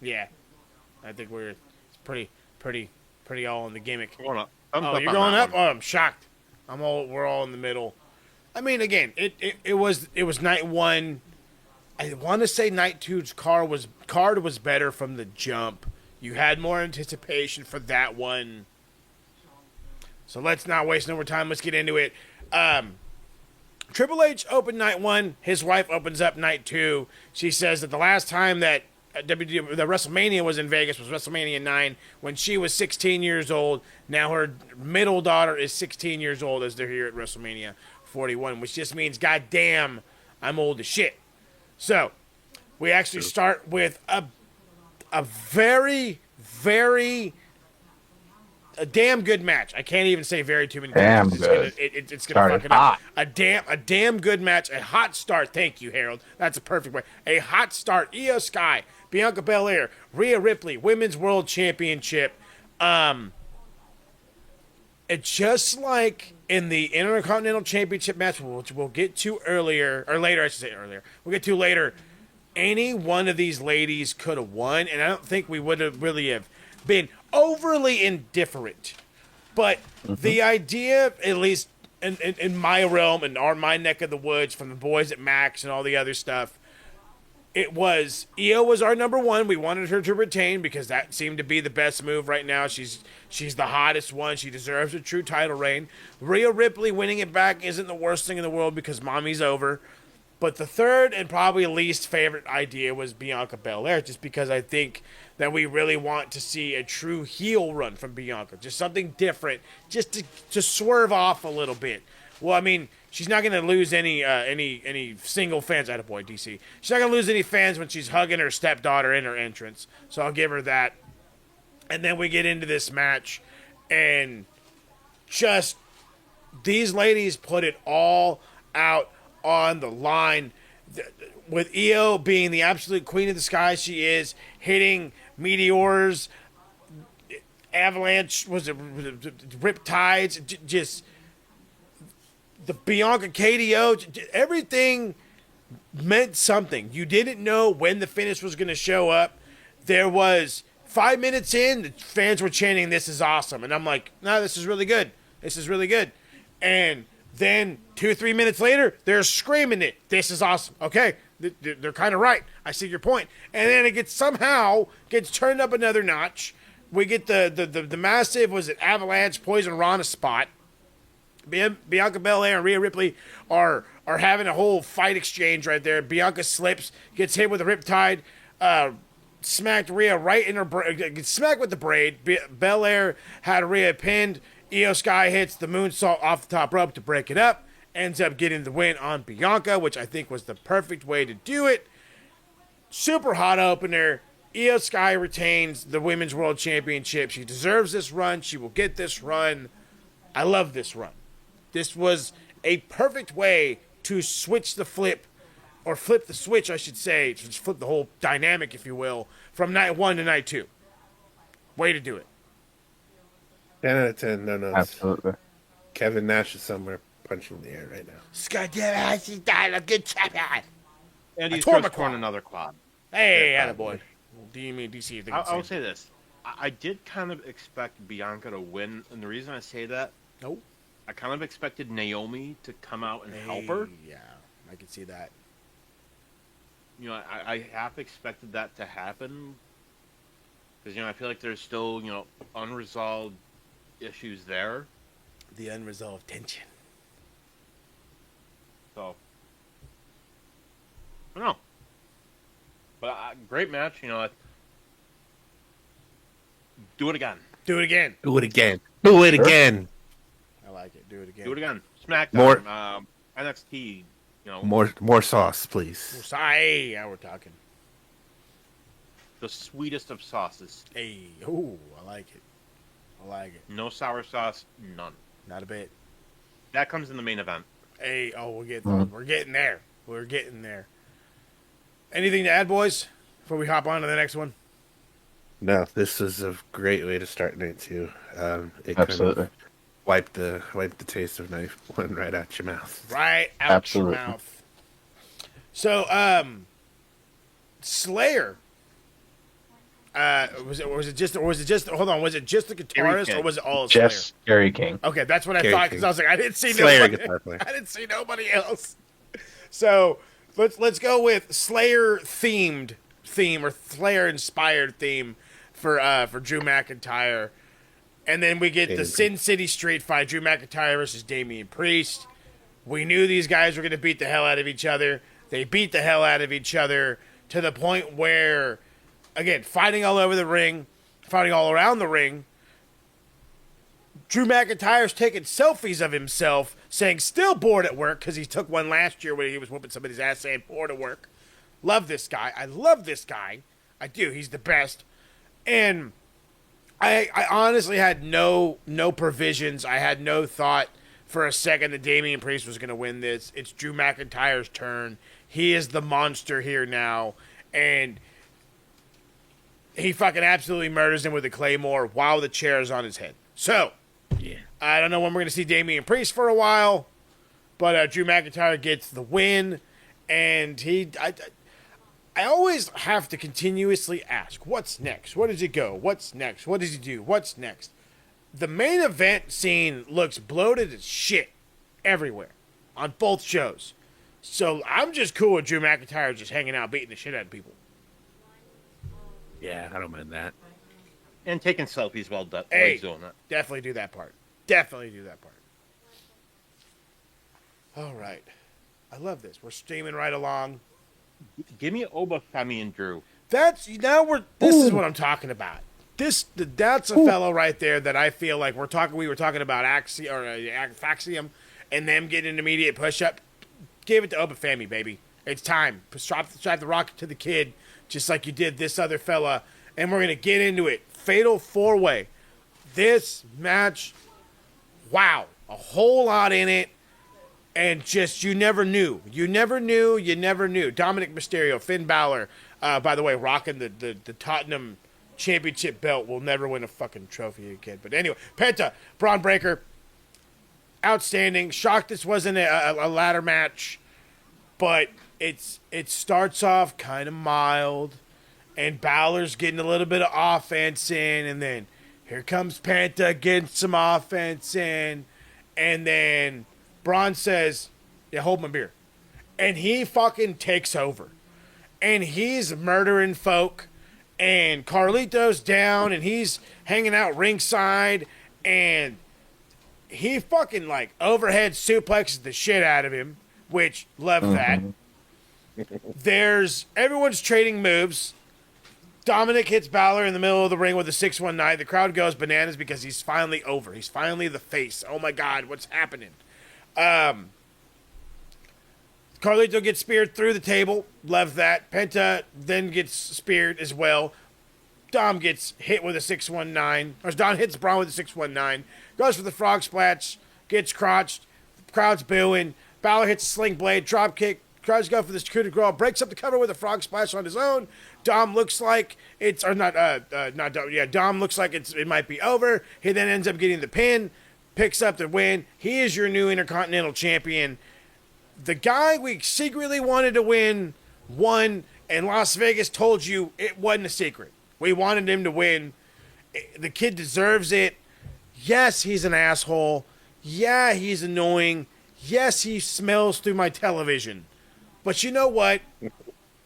Yeah, I think we're pretty all in the gimmick. I'm Thumbs Oh, up you're on going that up? one. Oh, I'm shocked. We're all in the middle. I mean, again, it was night one. I want to say night two's card was better from the jump. You had more anticipation for that one. So let's not waste no more time. Let's get into it. Triple H opened night one. His wife opens up night two. She says that the last time that the WrestleMania was in Vegas was WrestleMania 9 when she was 16 years old. Now her middle daughter is 16 years old as they're here at WrestleMania 41, which just means, goddamn, I'm old as shit. So we actually start with a very, very a damn good match. I can't even say very too many Damn times. good. It's gonna Started fuck it up. hot. A damn good match. A hot start. Thank you, Harold. That's a perfect way. A hot start. Io Sky, Bianca Belair, Rhea Ripley, Women's World Championship. It's just like in the Intercontinental Championship match, which we'll get to later. I should say earlier. We'll get to later. Any one of these ladies could have won, and I don't think we would have really have been overly indifferent. But the idea, at least in my realm and my neck of the woods, from the boys at Max and all the other stuff, it was Io was our number one. We wanted her to retain because that seemed to be the best move right now. She's the hottest one. She deserves a true title reign. Rhea Ripley winning it back isn't the worst thing in the world because mommy's over. But the third and probably least favorite idea was Bianca Belair, just because I think that we really want to see a true heel run from Bianca. Just something different, just to swerve off a little bit. Well, I mean, she's not going to lose any single fans. Attaboy, DC. She's not going to lose any fans when she's hugging her stepdaughter in her entrance. So I'll give her that. And then we get into this match, and just these ladies put it all out on the line, with Io being the absolute queen of the sky she is, hitting meteors, avalanche, rip tides, just the Bianca KDO, everything meant something. You didn't know when the finish was going to show up. There was 5 minutes in, the fans were chanting, "This is awesome," and I'm like, "No, this is really good. This is really good," and then 2-3 minutes later, they're screaming it. This is awesome. Okay, they're kind of right. I see your point. And then it somehow gets turned up another notch. We get the massive, was it Avalanche Poison Rana spot. Bianca Belair and Rhea Ripley are having a whole fight exchange right there. Bianca slips, gets hit with a riptide, smacked Rhea right in her gets smacked with the braid. Belair had Rhea pinned. Io Sky hits the moonsault off the top rope to break it up. Ends up getting the win on Bianca, which I think was the perfect way to do it. Super hot opener. Io Sky retains the Women's World Championship. She deserves this run. She will get this run. I love this run. This was a perfect way to switch the flip, or flip the switch, I should say. Just flip the whole dynamic, if you will, from night one to night two. Way to do it. 10 out of 10. No. Absolutely. Kevin Nash is somewhere punching the air right now. And he's tore my just torn quad. another quad. Hey, Yeah, attaboy. Do you mean DC? If they I can will say say this. I did kind of expect Bianca to win, and the reason I say that, nope. I kind of expected Naomi to come out and help her. Yeah, I can see that. You know, I half expected that to happen because, you know, I feel like there's still, you know, unresolved issues there. The unresolved tension. So, I don't know. But great match, you know. Do it again. Do it again. Do it again. Do it again. I like it. Do it again. Do it again. SmackDown. More- NXT, you know. More sauce, please. Sorry, now we're talking. The sweetest of sauces. Hey, ooh, I like it. I like it. No sour sauce, none. Not a bit. That comes in the main event. Hey, we're getting there. We're getting there. Anything to add, boys, before we hop on to the next one? No, this is a great way to start night two. It Absolutely. kind of wipe the taste of night one right out your mouth. Right out Absolutely. your mouth. So, Slayer Was it just hold on, was it just the Kerry guitarist King. or was it all Slayer? Just Gary King. Okay, that's what I Kerry thought because King. I was like, I didn't see Slayer nobody. guitar player. I didn't see nobody else. So let's go with Slayer themed theme or Slayer inspired theme for Drew McIntyre, and then we get the Sin City Street fight: Drew McIntyre versus Damian Priest. We knew these guys were going to beat the hell out of each other. They beat the hell out of each other to the point where, again, fighting all over the ring, fighting all around the ring. Drew McIntyre's taking selfies of himself, saying still bored at work because he took one last year when he was whooping somebody's ass saying bored at work. Love this guy. I love this guy. I do. He's the best. And I honestly had no provisions. I had no thought for a second that Damian Priest was going to win this. It's Drew McIntyre's turn. He is the monster here now. And he fucking absolutely murders him with a claymore while the chair is on his head. So, Yeah. I don't know when we're going to see Damian Priest for a while, but Drew McIntyre gets the win, and I always have to continuously ask, what's next? Where does he go? What's next? What does he do? What's next? The main event scene looks bloated as shit everywhere on both shows. So I'm just cool with Drew McIntyre just hanging out, beating the shit out of people. Yeah, I don't mind that. And taking selfies while Hey, he's doing it. definitely do that part. Definitely do that part. All right. I love this. We're streaming right along. Give me Oba, Femi, and Drew. This is what I'm talking about. That's a fellow right there that I feel like we were talking about Faxium and them getting an immediate push up. Give it to Oba Femi, baby. It's time. Strap the rocket to the kid, just like you did this other fella, and we're gonna get into it. Fatal 4-way. This match, wow, a whole lot in it, and just you never knew. Dominic Mysterio, Finn Balor, by the way, rocking the Tottenham Championship belt, will never win a fucking trophy again. But anyway, Penta, Braun Breaker, outstanding. Shocked this wasn't a ladder match, but it starts off kind of mild, and Balor's getting a little bit of offense in, and then here comes Penta getting some offense in, and then Braun says, yeah, hold my beer. And he fucking takes over. And he's murdering folk, and Carlito's down, and he's hanging out ringside, and he fucking, like, overhead suplexes the shit out of him, which, love that. Everyone's trading moves. Dominic hits Balor in the middle of the ring with a 619. The crowd goes bananas because he's finally over. He's finally the face. Oh my God, what's happening? Carlito gets speared through the table. Love that. Penta then gets speared as well. Dom gets hit with a 619. Or Dom hits Braun with a 619. Goes for the frog splash. Gets crotched. Crowd's booing. Balor hits a sling blade. Drop kick. Tries to go for this coup de grace. Breaks up the cover with a frog splash on his own. Dom looks like Dom looks like it might be over. He then ends up getting the pin. Picks up the win. He is your new Intercontinental Champion. The guy we secretly wanted to win won, and Las Vegas told you it wasn't a secret. We wanted him to win. The kid deserves it. Yes, he's an asshole. Yeah, he's annoying. Yes, he smells through my television. But you know what?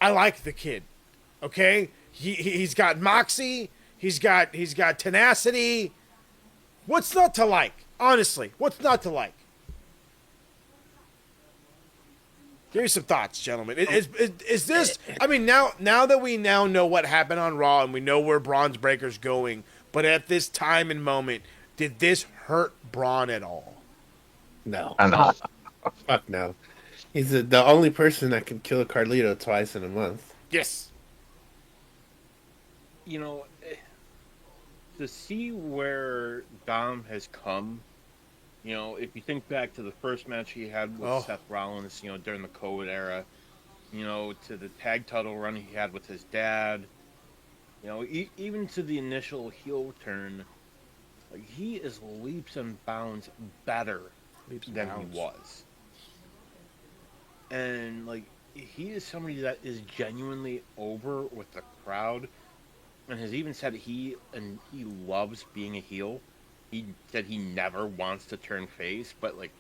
I like the kid. Okay? He's got moxie. He's got tenacity. What's not to like? Honestly, what's not to like? Give me some thoughts, gentlemen. Is this? I mean, now that we now know what happened on Raw and we know where Braun Breaker's going, but at this time and moment, did this hurt Braun at all? No. And Fuck no. He's the only person that can kill Carlito twice in a month. Yes. You know, to see where Dom has come, you know, if you think back to the first match he had with Seth Rollins, you know, during the COVID era, you know, to the tag title run he had with his dad, you know, even to the initial heel turn, like, he is leaps and bounds better he was. And, like, he is somebody that is genuinely over with the crowd. and has even said he loves being a heel. He said he never wants to turn face, but like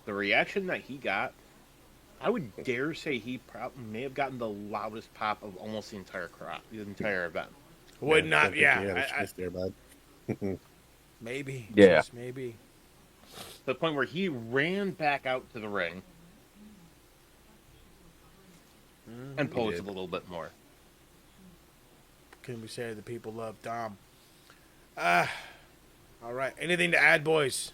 the reaction that he got, I would dare say he probably may have gotten the loudest pop of almost the entire crowd, the entire event. Would Yeah, not, don't think you had a yeah. choice there, bud. Maybe. Yeah. Just maybe. To the point where he ran back out to the ring and posed a did. little bit more. Can we say the people love Dom? All right. Anything to add, boys?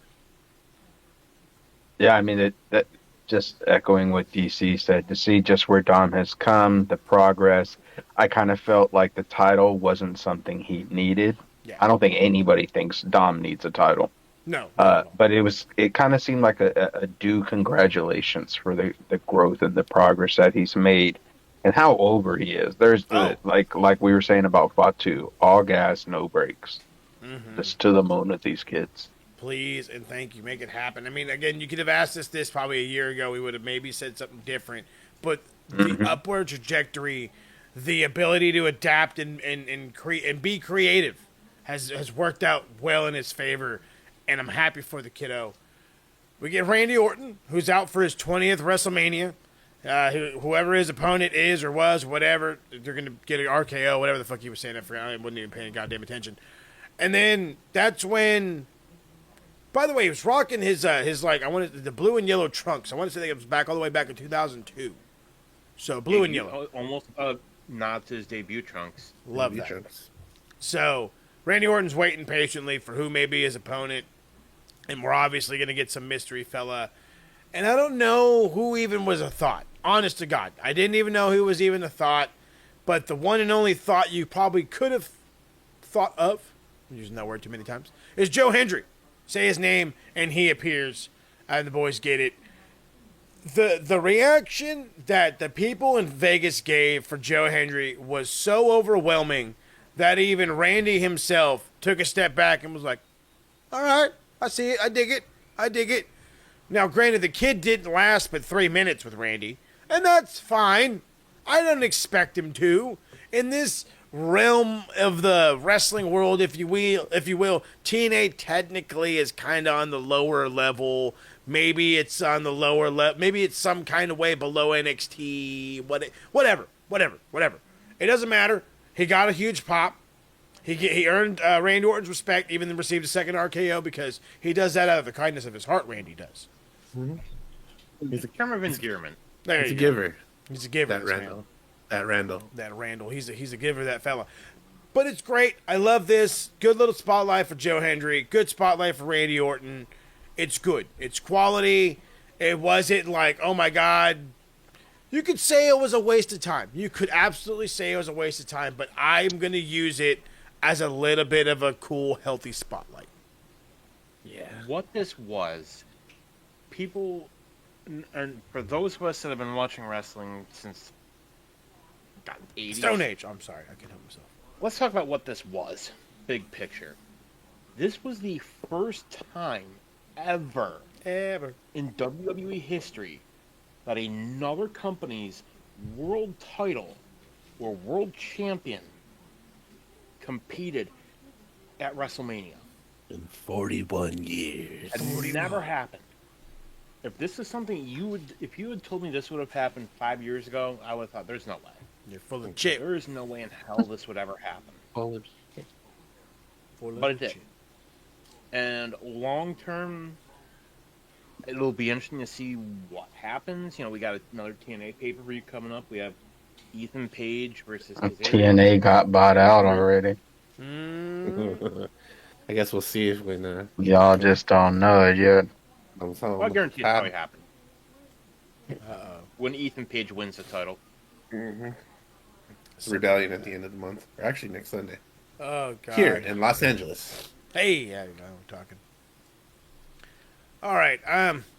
Yeah, I mean, that just echoing what DC said, to see just where Dom has come, the progress. I kind of felt like the title wasn't something he needed. Yeah. I don't think anybody thinks Dom needs a title. No. Not at all. But it kind of seemed like a due congratulations for the growth and the progress that he's made and how over he is. There's like we were saying about Fatu, all gas, no brakes. Just to the moon with these kids. Please and thank you. Make it happen. I mean, again, you could have asked us this probably a year ago. We would have maybe said something different. But the upward trajectory, the ability to adapt and be creative has worked out well in his favor. And I'm happy for the kiddo. We get Randy Orton, who's out for his 20th WrestleMania. Whoever his opponent is or was, whatever, they're going to get an RKO, whatever the fuck he was saying. I forgot. I wasn't even paying goddamn attention. And then that's when... By the way, he was rocking his the blue and yellow trunks. I want to say that it was back all the way back in 2002. So blue and yellow. Almost nod to his debut trunks. Love that. So Randy Orton's waiting patiently for who may be his opponent. And we're obviously going to get some mystery fella. And I don't know who even was a thought. Honest to God. I didn't even know who was even a thought. But the one and only thought you probably could have thought of, I'm using that word too many times, is Joe Hendry. Say his name, and he appears, and the boys get it. The reaction that the people in Vegas gave for Joe Hendry was so overwhelming that even Randy himself took a step back and was like, all right, I see it, I dig it. Now, granted, the kid didn't last but 3 minutes with Randy, and that's fine. I don't expect him to. In this realm of the wrestling world, if you will, TNA technically is kind of on the lower level. Maybe it's on the lower level. Maybe it's some kind of way below NXT. Whatever. It doesn't matter. He got a huge pop. He earned Randy Orton's respect, even then received a second RKO because he does that out of the kindness of his heart. Randy does. He's a term of endearment. There He's a you go. giver. He's a giver. That this man. Randall. That Randall. That Randall. He's a giver, that fella. But it's great. I love this. Good little spotlight for Joe Hendry. Good spotlight for Randy Orton. It's good. It's quality. It wasn't like, oh my God. You could say it was a waste of time. You could absolutely say it was a waste of time, but I'm going to use it as a little bit of a cool, healthy spotlight. Yeah. What this was, people, and for those of us that have been watching wrestling since 80s. Stone Age. I'm sorry. I can help myself. Let's talk about what this was. Big picture. This was the first time ever in WWE history that another company's world title or world champion competed at WrestleMania. In 41 years. It never happened. If this is something if you had told me this would have happened 5 years ago, I would have thought, there's no way. You're full of shit. There is no way in hell this would ever happen. But it did. And long term, it'll be interesting to see what happens. You know, we got another TNA pay-per-view coming up. We have Ethan Page versus TNA got bought out already. I guess we'll see if when Y'all just don't know it yet. I guarantee it's probably happen. When Ethan Page wins the title. Rebellion at the end of the month, or actually next Sunday. Oh God. Here in Los Angeles. Hey, yeah, you know, we're talking. All right.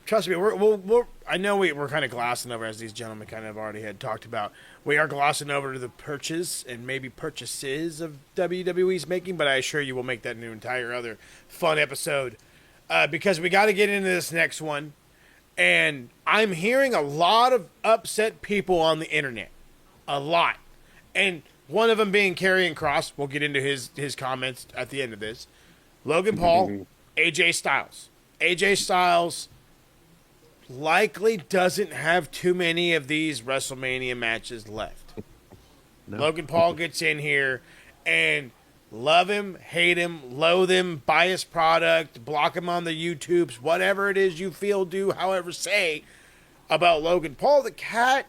Trust me, we're I know we're kind of glossing over, as these gentlemen kind of already had talked about. We are glossing over to the purchase and maybe purchases of WWE's making, but I assure you we'll make that an entire other fun episode because we got to get into this next one. And I'm hearing a lot of upset people on the internet. A lot. And One of them being Karrion Kross. We'll get into his comments at the end of this. Logan Paul, AJ Styles. AJ Styles likely doesn't have too many of these WrestleMania matches left. No. Logan Paul gets in here and love him, hate him, loathe him, buy his product, block him on the YouTubes, whatever it is you feel, do, however say about Logan Paul. The cat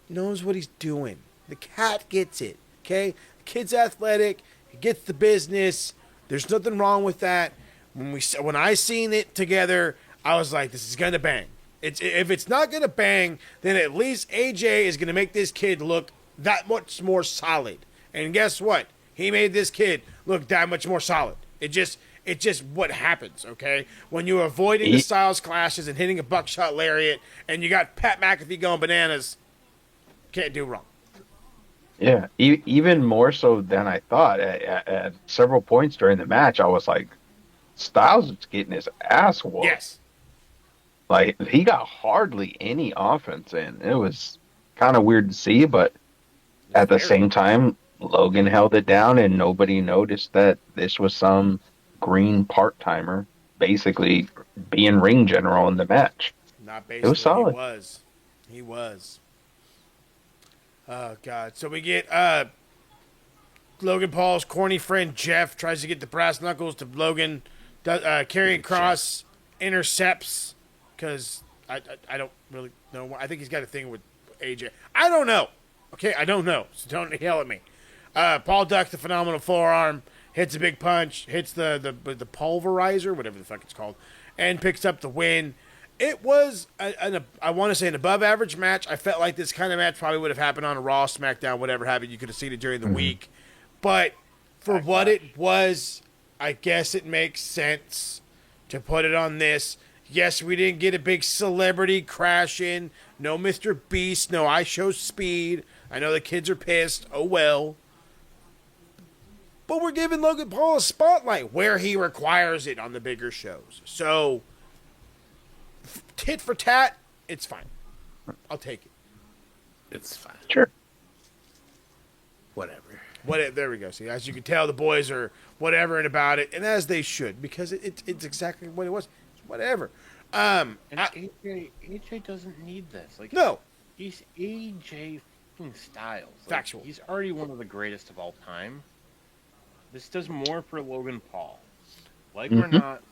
knows what he's doing. The cat gets it, okay? The kid's athletic. He gets the business. There's nothing wrong with that. When I seen it together, I was like, this is going to bang. If it's not going to bang, then at least AJ is going to make this kid look that much more solid. And guess what? He made this kid look that much more solid. It's just what happens, okay? When you're avoiding the Styles clashes and hitting a buckshot lariat and you got Pat McAfee going bananas, can't do wrong. Yeah, even more so than I thought. At several points during the match, I was like, Styles is getting his ass whooped. Yes. Like, he got hardly any offense in. It was kind of weird to see, but at the same time, Logan held it down and nobody noticed that this was some green part-timer basically being ring general in the match. Not basically. It was solid. He was. Oh, God. So we get Logan Paul's corny friend Jeff tries to get the brass knuckles to Logan. Karrion Kross intercepts because I don't really know. I think he's got a thing with AJ. I don't know. Okay, I don't know. So don't yell at me. Paul ducks the phenomenal forearm, hits a big punch, hits the pulverizer, whatever the fuck it's called, and picks up the win. It was, I want to say, an above-average match. I felt like this kind of match probably would have happened on a Raw, SmackDown, whatever have you. You could have seen it during the week. But for what it was, I guess it makes sense to put it on this. Yes, we didn't get a big celebrity crash in. No Mr. Beast. No I Show Speed. I know the kids are pissed. Oh, well. But we're giving Logan Paul a spotlight where he requires it on the bigger shows. So, tit for tat, it's fine. I'll take it. It's fine. Sure. Whatever. There we go. See, as you can tell, the boys are whatever about it, and as they should, because it's exactly what it was. It's whatever. And AJ doesn't need this. Like, no. He's AJ Styles. Like, Factual. He's already one of the greatest of all time. This does more for Logan Paul. Like or not.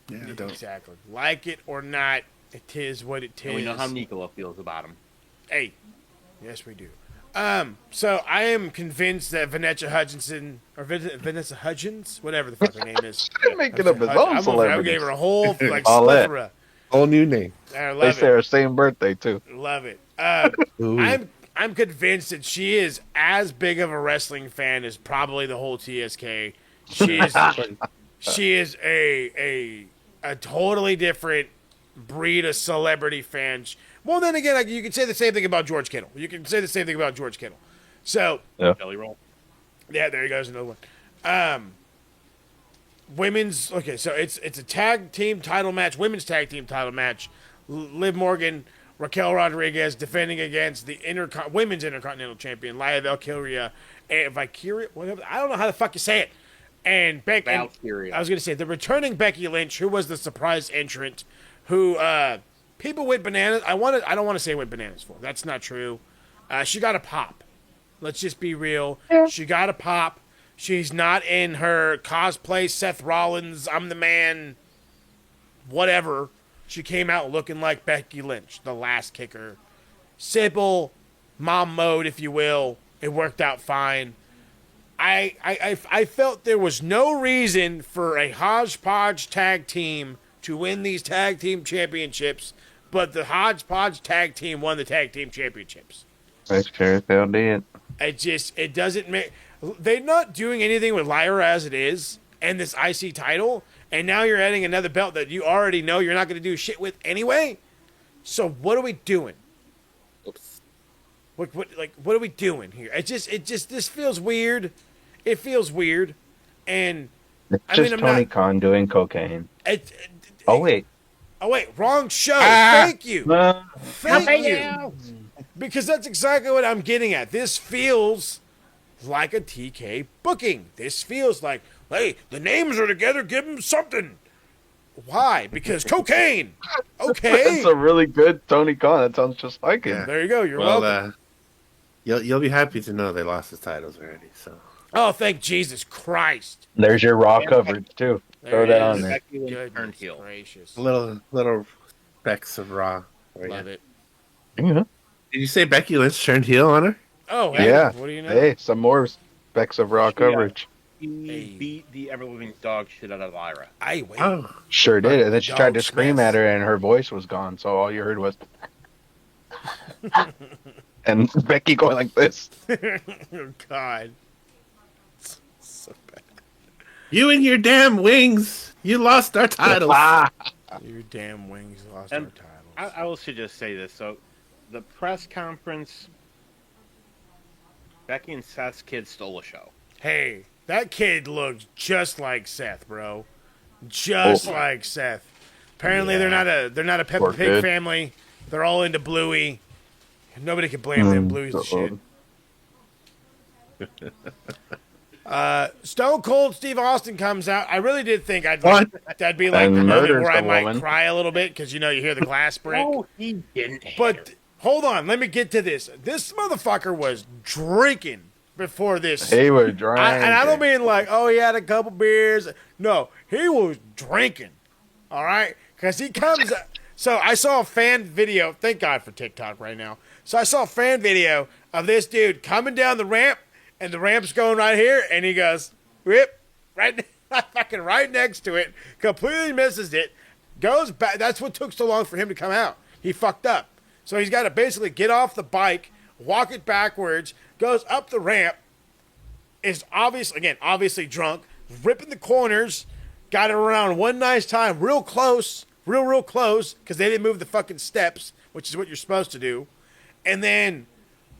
Yeah, exactly. Like it or not, it is what it is. And we know how Nicola feels about him. Hey, yes, we do. So I am convinced that Vanessa Hudgens, whatever the fuck her name is, making up his own celebrity. I gave her a whole plethora. Whole new name. They share the same birthday too. Love it. I'm convinced that she is as big of a wrestling fan as probably the whole TSK. She is a totally different breed of celebrity fan. Well, then again, you can say the same thing about George Kittle. So, Belly roll. Yeah, there goes another one. Women's. Okay, so it's a tag team title match. Women's tag team title match. Liv Morgan, Raquel Rodriguez defending against the women's Intercontinental Champion Lia Valkyria and Valkyria. Whatever. I don't know how the fuck you say it. And Becky. Valkyria. I was going to say the returning Becky Lynch, who was the surprise entrant, who people went bananas. I don't want to say went bananas for. That's not true. She got a pop. Let's just be real. Yeah. She got a pop. She's not in her cosplay Seth Rollins, I'm the man, whatever. She came out looking like Becky Lynch, the last kicker. Simple, mom mode, if you will. It worked out fine. I felt there was no reason for a hodgepodge tag team to win these tag team championships, but the hodgepodge tag team won the tag team championships. That's sure as hell did. It doesn't make. They're not doing anything with Lyra as it is, and this IC title, and now you're adding another belt that you already know you're not going to do shit with anyway. So what are we doing? Oops. What are we doing here? This feels weird. It feels weird, and it's just Tony Khan doing cocaine. Oh wait, wrong show. Thank you. Thank you. Because that's exactly what I'm getting at. This feels like a TK booking. This feels like, hey, the names are together, give them something. Why? Because cocaine. Okay. It's a really good Tony Khan. That sounds just like him. Yeah. There you go. You're Well, welcome. you'll be happy to know they lost the titles already. So Oh, thank Jesus Christ. There's your Raw coverage too. Throw There that it on is. there. Becky Lynch Goodness turned heel. gracious. little specks of Raw. for Love you. it. Yeah. Did you say Becky Lynch turned heel on her? Oh, hey, Yeah. what do you know? Hey, some more specs of Raw coverage. He Hey. beat the ever living dog shit out of Lyra. I wait. Oh, Sure did. And then she tried to Dog scream Smith. at her, and her voice was gone. So all you heard was, and Becky going like this. Oh, God. So bad. you and your damn wings! You lost our titles. Ah, Your damn wings lost And our titles. I will should just say this. So, the press conference, Becky and Seth's kid stole a show. Hey, that kid looks just like Seth, bro. Just like Seth. Apparently they're not a Peppa Poor Pig kid. family. They're all into Bluey. Nobody can blame them. Bluey's the shit. Stone Cold Steve Austin comes out. I really did think that'd be like And the moment murders where I the might woman. cry a little bit because you hear the glass break. No, he didn't. hit But her. hold on, let me get to this. This motherfucker was drinking before this. he was drinking. And I don't mean like, oh, he had a couple beers. No, he was drinking. All right? Because he comes. So I saw a fan video. Thank God for TikTok right now. So I saw a fan video of this dude coming down the ramp, and the ramp's going right here, and he goes, whip, right, fucking right next to it, completely misses it, goes back. That's what took so long for him to come out. He fucked up. So he's got to basically get off the bike, walk it backwards, goes up the ramp, is obviously drunk, ripping the corners, got it around one nice time, real close, real close, because they didn't move the fucking steps, which is what you're supposed to do. And then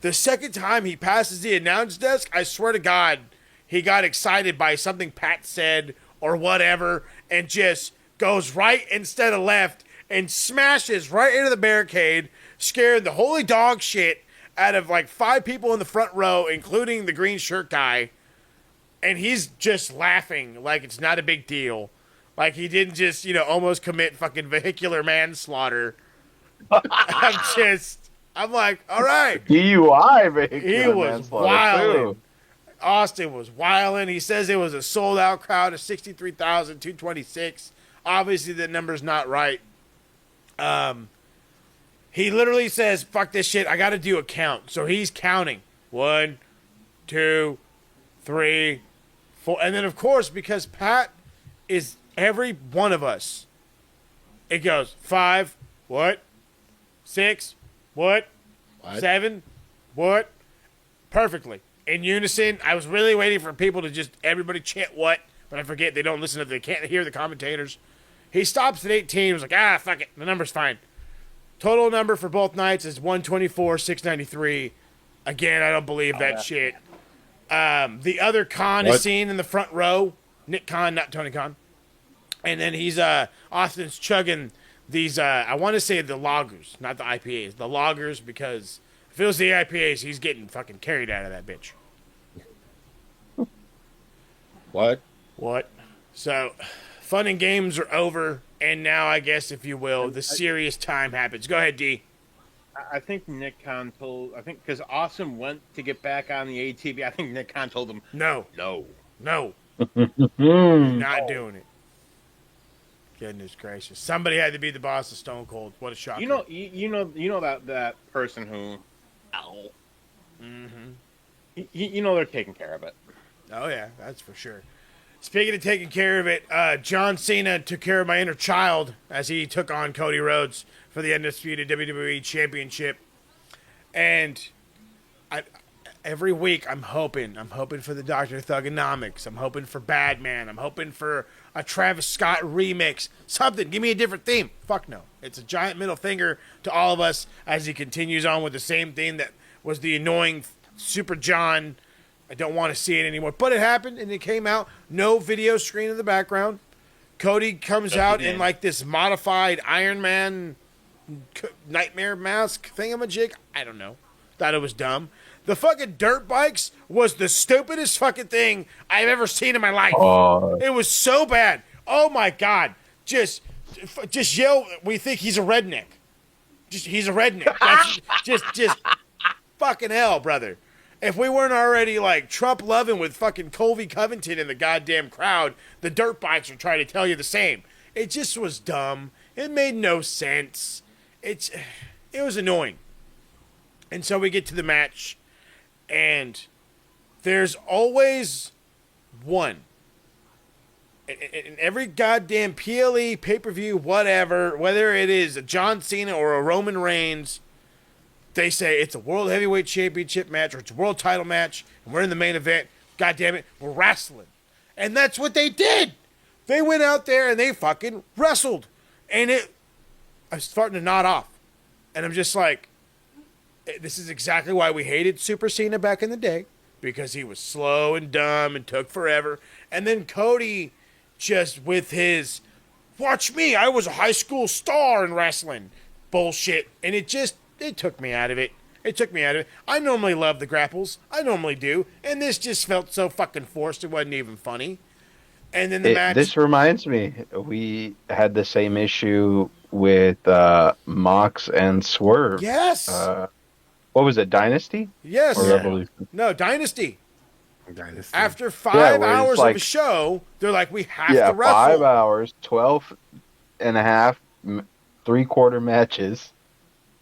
the second time he passes the announce desk, I swear to God, he got excited by something Pat said or whatever, and just goes right instead of left and smashes right into the barricade, scared the holy dog shit out of like 5 people in the front row, including the green shirt guy. And he's just laughing like it's not a big deal. Like he didn't just, almost commit fucking vehicular manslaughter. I'm like, all right. DUI, baby. He was wilding. Austin was wilding. He says it was a sold-out crowd of 63,226. Obviously, the number's not right. He literally says, fuck this shit. I got to do a count. So he's counting. 1, 2, 3, 4. And then, of course, because Pat is every one of us, it goes 5, what? 6, what? 7, what? Perfectly. In unison. I was really waiting for people to just, everybody chant what, but I forget they don't listen to, they can't hear the commentators. He stops at 18. He was like, fuck it. The number's fine. Total number for both nights is 124,693. Again, I don't believe that shit. The other Khan is seen in the front row. Nick Khan, not Tony Khan. And then he's, Austin's chugging these, I want to say the lagers, not the IPAs. The lagers, because if it was the IPAs, he's getting fucking carried out of that bitch. What? So, fun and games are over, and now I guess, if you will, the serious time happens. Go ahead, D. I think Nick Khan because Austin went to get back on the ATV. I think Nick Khan told him, No, no. not doing it. Goodness gracious! Somebody had to be the boss of Stone Cold. What a shocker! You know that person who, you know they're taking care of it. Oh yeah, that's for sure. Speaking of taking care of it, John Cena took care of my inner child as he took on Cody Rhodes for the undisputed WWE Championship. And every week I'm hoping for the Dr. Thugonomics. I'm hoping for Badman. I'm hoping for a Travis Scott remix. Something. Give me a different theme. Fuck no. It's a giant middle finger to all of us as he continues on with the same theme that was the annoying Super John. I don't want to see it anymore. But it happened, and it came out. No video screen in the background. Cody comes out in like this modified Iron Man nightmare mask thingamajig. I don't know. Thought it was dumb. The fucking dirt bikes was the stupidest fucking thing I've ever seen in my life. It was so bad. Oh my god. Just yell. We think he's a redneck. He's a redneck. That's just fucking hell, brother. If we weren't already like Trump loving with fucking Colby Covington in the goddamn crowd, the dirt bikes are trying to tell you the same. It just was dumb. It made no sense. It was annoying. And so we get to the match, and there's always one. In every goddamn PLE, pay-per-view, whatever, whether it is a John Cena or a Roman Reigns, they say it's a World Heavyweight Championship match or it's a World Title match, and we're in the main event. God damn it, we're wrestling. And that's what they did. They went out there and they fucking wrestled. And I'm starting to nod off. And I'm just like, this is exactly why we hated Super Cena back in the day, because he was slow and dumb and took forever. And then Cody just with his, watch me, I was a high school star in wrestling bullshit. And it took me out of it. I normally love the grapples. I normally do. And this just felt so fucking forced. It wasn't even funny. And then the match. This reminds me, we had the same issue with Mox and Swerve. Yes. What was it, Dynasty? Yes. Or Revolution? No, Dynasty. Dynasty. After 5 hours like, of a show, they're like, we have to wrestle. 5 hours, 12 and a half, 3/4 matches.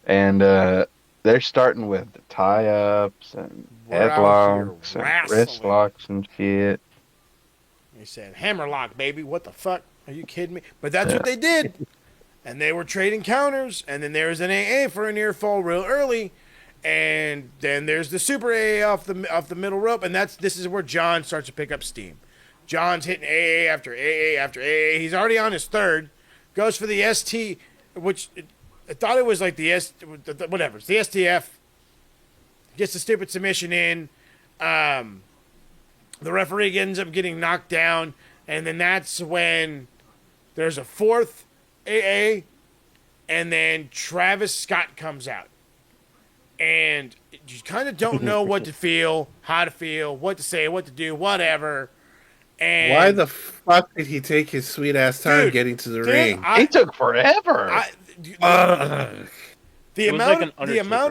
And they're starting with tie-ups and headlocks and wrist locks and shit. They said, hammerlock, baby. What the fuck? Are you kidding me? But that's what they did. And they were trading counters. And then there was an AA for a near fall real early. And then there's the super AA off the middle rope. And this is where John starts to pick up steam. John's hitting AA after AA after AA. He's already on his third. Goes for the ST, which I thought it was like whatever. It's the STF. Gets the stupid submission in. The referee ends up getting knocked down, and then that's when there's a fourth AA, and then Travis Scott comes out. And you kind of don't know what to feel, how to feel, what to say, what to do, whatever. And why the fuck did he take his sweet ass time getting to the ring? He took forever. The amount.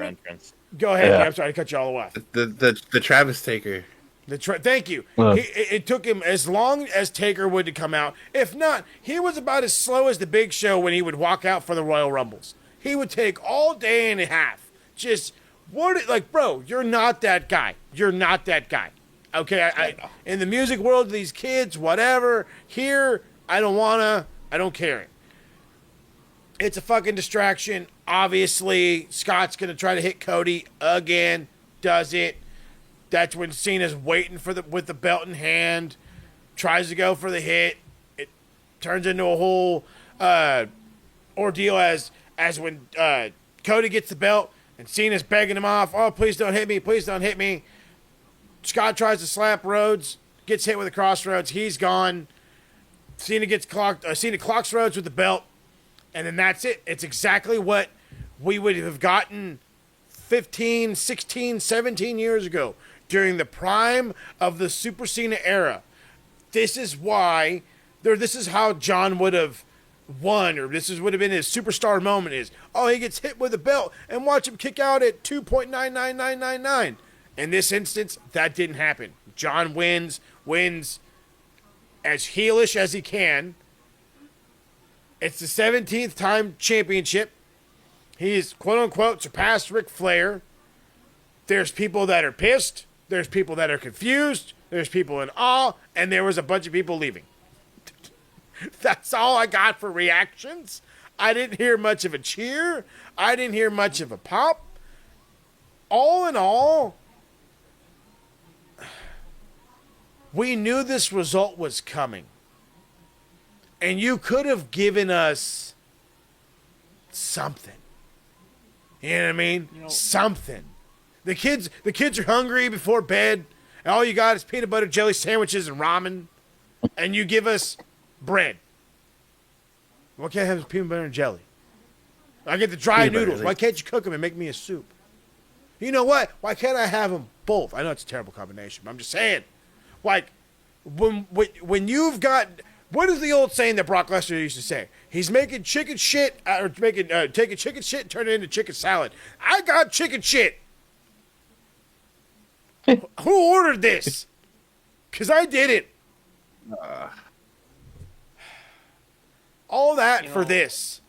Entrance. Go ahead. Yeah. I'm sorry to cut you all off. The Travis Taker. Thank you. It took him as long as Taker would to come out. If not, he was about as slow as the Big Show when he would walk out for the Royal Rumbles. He would take all day and a half. Just bro, you're not that guy. You're not that guy. Okay, in the music world, these kids, whatever. Here, I don't care. It's a fucking distraction. Obviously, Scott's gonna try to hit Cody again. Does it? That's when Cena's waiting with the belt in hand, tries to go for the hit. It turns into a whole ordeal as when Cody gets the belt and Cena's begging him off. Oh, please don't hit me! Please don't hit me! Scott tries to slap Rhodes, gets hit with a crossroads. He's gone. Cena gets clocked. Cena clocks Rhodes with the belt, and then that's it. It's exactly what we would have gotten 15, 16, 17 years ago during the prime of the Super Cena era. This is why, this is how John would have won, or would have been his superstar moment is, he gets hit with a belt, and watch him kick out at 2.99999. In this instance, that didn't happen. John wins as heelish as he can. It's the 17th time championship. He's, quote-unquote, surpassed Ric Flair. There's people that are pissed. There's people that are confused. There's people in awe. And there was a bunch of people leaving. That's all I got for reactions. I didn't hear much of a cheer. I didn't hear much of a pop. All in all, we knew this result was coming. And you could have given us something. You know what I mean? Something. The kids are hungry before bed, and all you got is peanut butter jelly sandwiches and ramen, and you give us bread. What can't I have is peanut butter and jelly? I get the dry Peanut butter, noodles. like- Why can't you cook them and make me a soup? You know what? Why can't I have them both? I know it's a terrible combination, but I'm just saying. Like, when you've got... What is the old saying that Brock Lesnar used to say? He's making chicken shit, or taking chicken shit and turning it into chicken salad. I got chicken shit. Who ordered this? Because I did it. All that for this.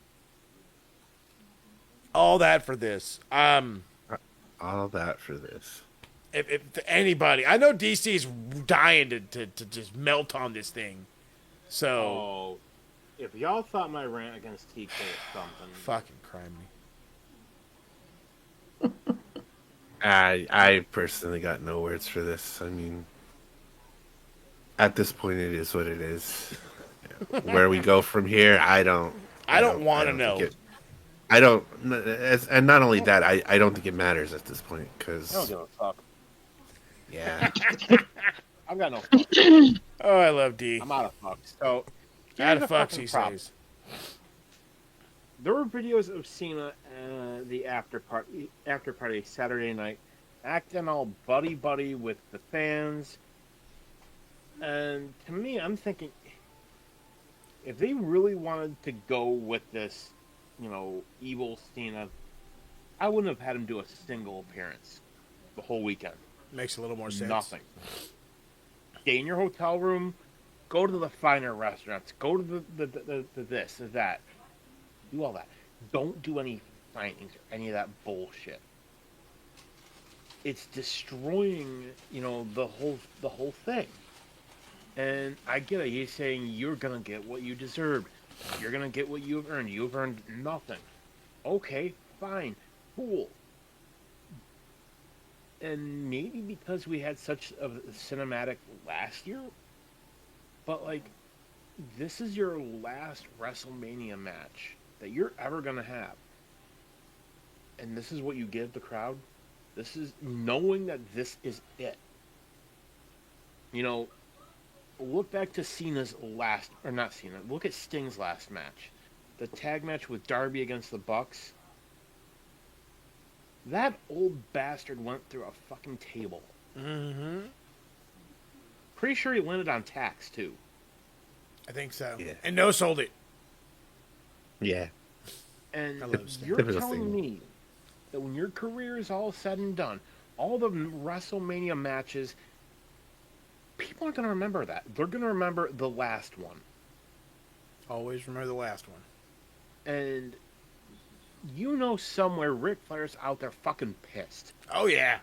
All that for this. All that for this. If anybody, I know DC's dying to just melt on this thing. So Oh, if y'all thought my rant against TK was something, fucking cry me. I personally got no words for this. I mean, at this point, it is what it is. Where we go from here, I don't want to think know. I don't, and not only that, I don't think it matters at this point I don't because give a fuck. yeah, I've got no fuck. Oh, I love D. I'm out of fuck. So, Out here's of the fucks, fucking he problem. says. There were videos of Cena the after party Saturday night, acting all buddy with the fans. And to me, I'm thinking, if they really wanted to go with this, evil Cena, I wouldn't have had him do a single appearance the whole weekend. Makes a little more sense. Nothing. Stay in your hotel room. Go to the finer restaurants. Go to the this, the that. Do all that. Don't do any signings or any of that bullshit. It's destroying, the whole thing. And I get it. He's saying you're gonna get what you deserved. You're gonna get what you've earned. You've earned nothing. Okay, fine, cool. And maybe because we had such a cinematic last year, but this is your last WrestleMania match that you're ever gonna have, and this is what you give the crowd. This is knowing that this is it. Look back to Cena's last, or not Cena. Look at Sting's last match, the tag match with Darby against the Bucks. That old bastard went through a fucking table. Mm-hmm. Pretty sure he landed on tax too. I think so. Yeah. And no sold it. yeah. And I love Sting. you're Typical telling Sting. me that when your career is all said and done, all the WrestleMania matches, people aren't going to remember that. They're going to remember the last one. Always remember the last one. And somewhere Ric Flair's out there fucking pissed. Oh, yeah.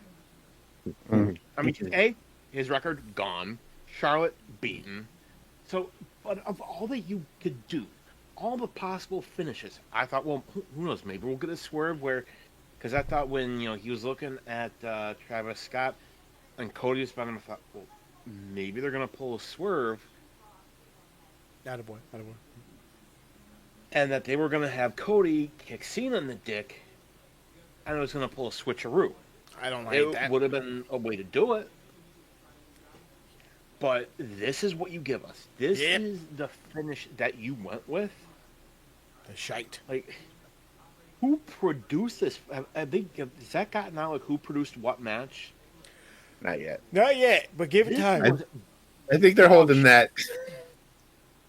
Mhm. I mean, A, his record gone. Charlotte beaten. So, but of all that you could do, all the possible finishes, I thought, well, who knows? Maybe we'll get a swerve where, because I thought when he was looking at Travis Scott and Cody was behind him, I thought, well, maybe they're gonna pull a swerve, Attaboy. and that they were gonna have Cody kick Cena in the dick, and it was gonna pull a switcheroo. I don't like It that. would have been a way to do it. But this is what you give us. This Yep. is the finish that you went with. The shite. Who produced this? Has that gotten out? Who produced what match? Not yet. Not yet, but give it This time. was, I think they're holding that.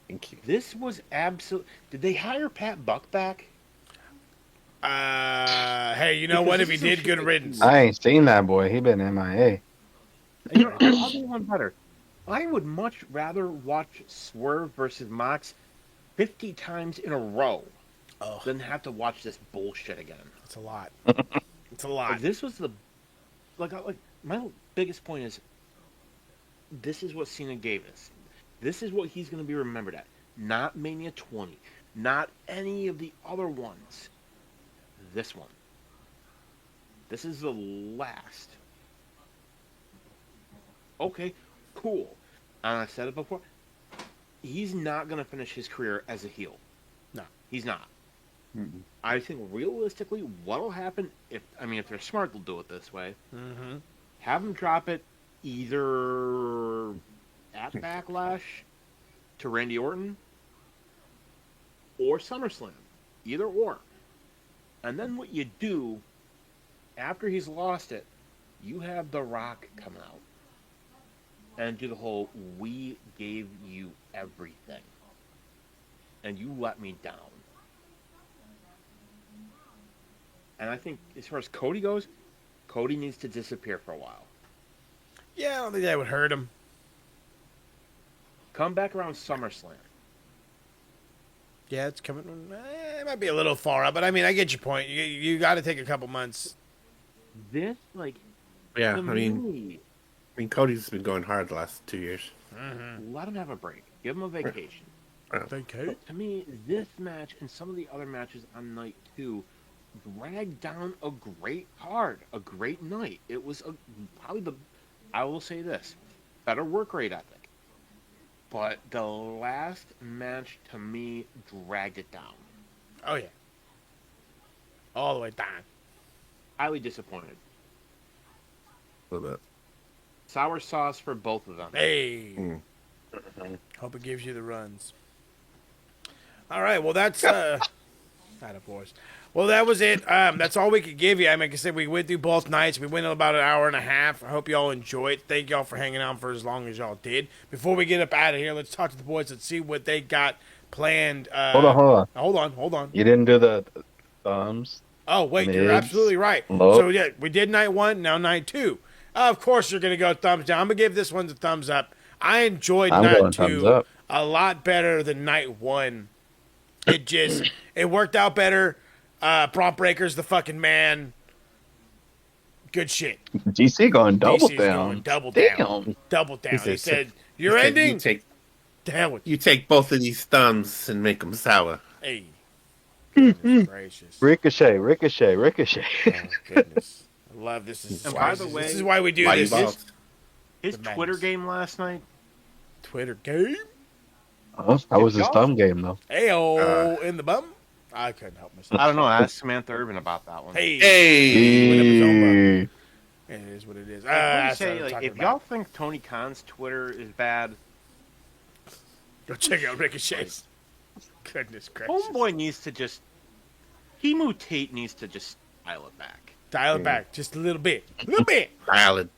Thank you. this was absolute. Did they hire Pat Buck back? Hey, you know Because what? If this he is did, some good shit riddance. I ain't seen that boy. He been MIA. I'll do one better. I would much rather watch Swerve versus Mox 50 times in a row Oh, than have to watch this bullshit again. it's a lot. It's a lot. This was the my biggest point is this is what Cena gave us. This is what he's going to be remembered at. Not Mania 20, not any of the other ones. This one. This is the last. Okay, cool. And I said it before. He's not going to finish his career as a heel. No. He's not. Mm-mm. I think realistically, what'll happen if they're smart, they'll do it this way. Mm-hmm. Have him drop it either at Backlash to Randy Orton or SummerSlam. Either or. And then what you do after he's lost it, you have The Rock come out and do the whole "we gave you everything and you let me down." And I think as far as Cody goes, Cody needs to disappear for a while. Yeah, I don't think that would hurt him. Come back around SummerSlam. Yeah, it's coming. It might be a little far up, but I mean, I get your point. You got to take a couple months. This, like, Yeah, to I mean, Cody's been going hard the last 2 years. let him have a break. Give him a vacation. Okay. To me, this match and some of the other matches on night 2 dragged down a great card, a great night. It was probably the, I will say this, better work rate ethic. But the last match, to me, dragged it down. Oh, yeah. All the way down. Highly disappointed. A little bit. Sour sauce for both of them. Hey. Hope it gives you the runs. All right. Well, that's not a force. Well, that was it. That's all we could give you. I mean, like I said, we went through both nights. We went about an hour and a half. I hope y'all enjoyed. Thank y'all for hanging out for as long as y'all did. Before we get up out of here, let's talk to the boys and see what they got planned. Hold on. Hold on. You didn't do the thumbs. Oh, wait, you're Mids, absolutely right. low. So, yeah, we did night 1, now night 2. Of course, you're going to go thumbs down. I'm going to give this one the thumbs up. I enjoyed I'm night going thumbs 2 up. a lot better than night 1. It worked out better. Prompt Breaker's the fucking man. Good shit. GC going double DC's down. going double Damn. down. Double down. He said- said, "You're He said, ending." Damn You take both of these thumbs and make them sour. Hey. Goodness gracious. Ricochet. Oh, goodness. I love this. And by the way, this is why we do Why this. you lost? His The Twitter madness. game last night, Twitter game. That was his thumb game though. Ayo, in the bum. I couldn't help myself. I don't know. Ask Samantha Urban about that one. Hey. Hey! Went up his own Hey. It is what it is. Let me That's what say, I'm like, talking if about. y'all think Tony Khan's Twitter is bad, Go check out Ricochet's. Goodness gracious. Homeboy needs to just, Himu Tate needs to just dial it back. Dial it back just a little bit. A little bit. Dial it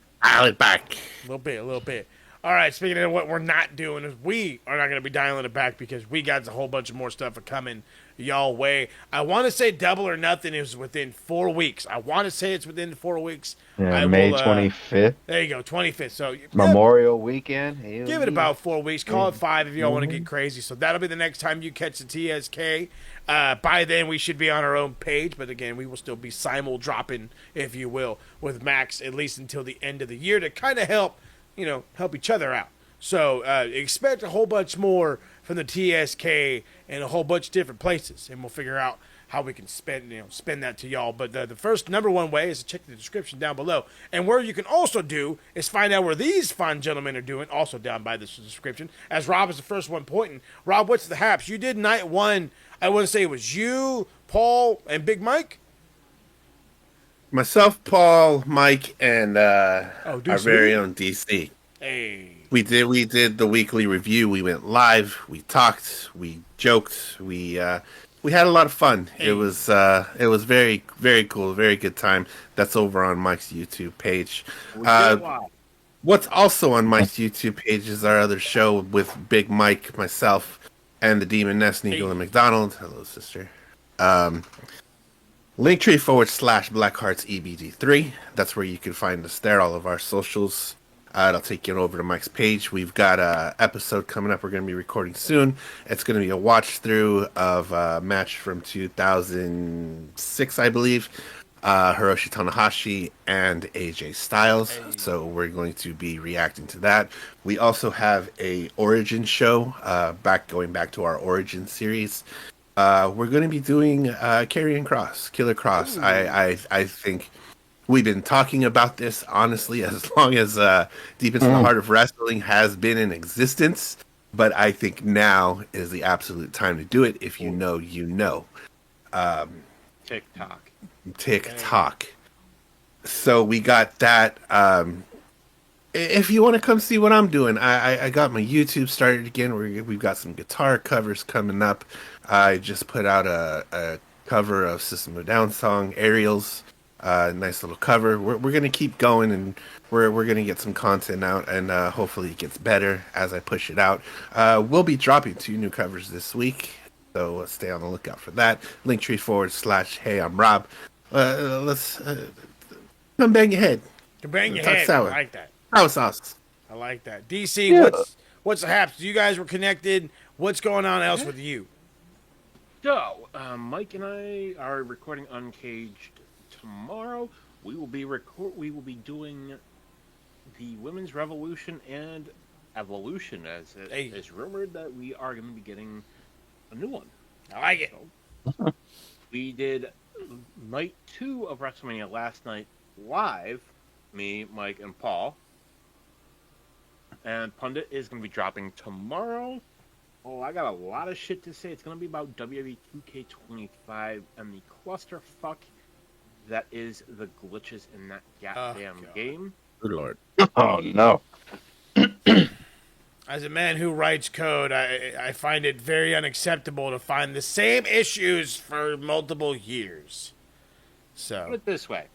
back. A little bit. All right, speaking of what we're not doing is we are not going to be dialing it back because we got a whole bunch of more stuff coming y'all way. I want to say Double or Nothing is within 4 weeks. I want to say it's within 4 weeks. Yeah, I May will, 25th, There you go, 25th. So Memorial Weekend. Hell give it yeah. about 4 weeks. Call it 5 if y'all want to get crazy. So that'll be the next time you catch the TSK. By then, we should be on our own page. But again, we will still be simul-dropping, if you will, with Max at least until the end of the year to kind of help each other out. So expect a whole bunch more from the TSK in a whole bunch of different places. And we'll figure out how we can spend that to y'all. But the first number one way is to check the description down below. And where you can also do is find out where these fine gentlemen are doing, also down by this description, as Rob is the first one pointing. Rob, what's the haps? You did night 1. I want to say it was you, Paul, and Big Mike. Myself, Paul, Mike, and our DC. very own DC. Hey. We did the weekly review. We went live. We talked. We joked. We had a lot of fun. Hey. It was very, very cool. Very good time. That's over on Mike's YouTube page. We did it live. What's also on Mike's YouTube page is our other show with Big Mike, myself, and the Demon Nest, Needle and McDonald. Hello, sister. Linktree/BlackHeartsEBD3. That's where you can find us there. All of our socials. It'll take you over to Mike's page. We've got a episode coming up we're going to be recording soon. It's going to be a watch through of a match from 2006, I believe. Hiroshi Tanahashi and AJ Styles. So we're going to be reacting to that. We also have a Origin show, going back to our Origin series. We're going to be doing Karrion Kross, Killer Kross. I think we've been talking about this, honestly, as long as Deep Into the Heart of Wrestling has been in existence. But I think now is the absolute time to do it. If you know, you know. TikTok. So we got that. If you want to come see what I'm doing, I got my YouTube started again. We've got some guitar covers coming up. I just put out a cover of System of a Down song, Aerials. Nice little cover. We're gonna keep going, and we're gonna get some content out, and hopefully it gets better as I push it out. We'll be dropping 2 new covers this week, so stay on the lookout for that. Linktree / Hey, I'm Rob. Let's come bang your head. Come bang your Talk head. sour. I like that. Sour sauce. I like that. DC, Yeah. what's the haps? You guys were connected. What's going on else with you? So, Mike and I are recording Uncaged tomorrow. We will be doing the Women's Revolution and Evolution, as it is rumored that we are going to be getting a new one. I like it. So, we did night 2 of WrestleMania last night live. Me, Mike, and Paul. And Pundit is going to be dropping tomorrow. Oh, I got a lot of shit to say. It's going to be about WWE 2K25 and the clusterfuck that is the glitches in that goddamn game. Good lord. Oh no. As a man who writes code, I find it very unacceptable to find the same issues for multiple years. Put So, it this way.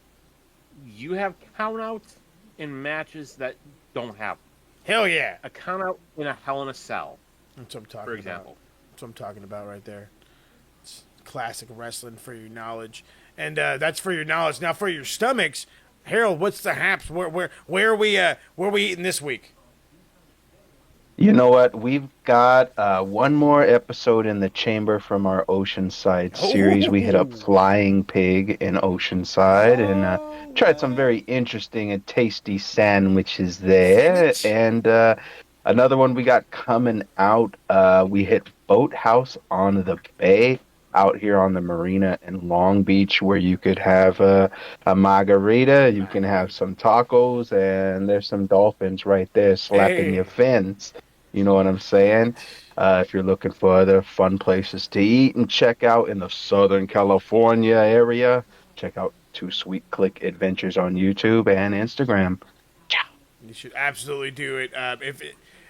You have countouts in matches that don't have hell yeah. a countout in a Hell in a Cell, That's what I'm talking for example. about. That's what I'm talking about right there. It's classic wrestling for your knowledge. And that's for your knowledge. Now for your stomachs, Harold, what's the haps? Where are we eating this week? You know what? We've got one more episode in the chamber from our Oceanside series. We hit up Flying Pig in Oceanside and tried some very interesting and tasty sandwiches there. And another one we got coming out, we hit Boathouse on the Bay out here on the marina in Long Beach, where you could have a margarita, you can have some tacos, and there's some dolphins right there slapping your fins. You know what I'm saying? If you're looking for other fun places to eat and check out in the Southern California area, check out Two Sweet Click Adventures on YouTube and Instagram. You should absolutely do it.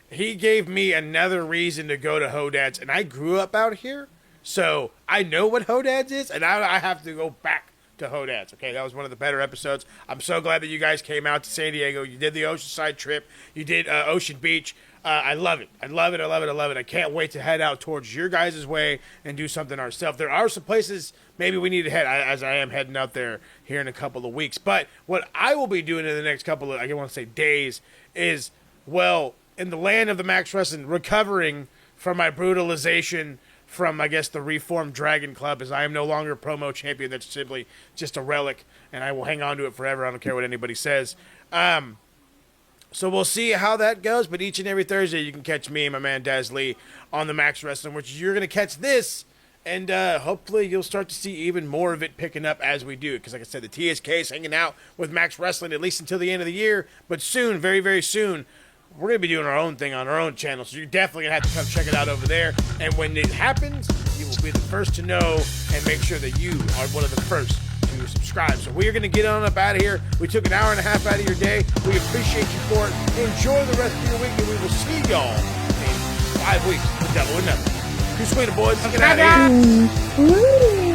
He gave me another reason to go to Hodad's, and I grew up out here, so I know what Hodad's is, and I have to go back to Hodad's. Okay, that was one of the better episodes. I'm so glad that you guys came out to San Diego. You did the Oceanside trip. You did Ocean Beach. I love it. I love it. I love it. I love it. I can't wait to head out towards your guys' way and do something ourselves. There are some places maybe we need to head, as I am heading out there here in a couple of weeks. But what I will be doing in the next couple of, I don't want to say days, is, well, in the land of the Max Wrestling, recovering from my brutalization from, I guess, the Reformed Dragon Club, as I am no longer a promo champion. That's simply just a relic, and I will hang on to it forever. I don't care what anybody says. So we'll see how that goes, but each and every Thursday you can catch me and my man Daz Lee on the Max Wrestling, which you're going to catch this, and hopefully you'll start to see even more of it picking up as we do it, because like I said, the TSK is hanging out with Max Wrestling at least until the end of the year, but soon, very, very soon, we're going to be doing our own thing on our own channel, so you're definitely going to have to come check it out over there, and when it happens, you will be the first to know, and make sure that you are one of the first to subscribe. So we are going to get on up out of here. We took an hour and a half out of your day. We appreciate you for it. Enjoy the rest of your week, and we will see y'all in 5 weeks for Double or Nothing. Who's winning, boys? Let's get out of here.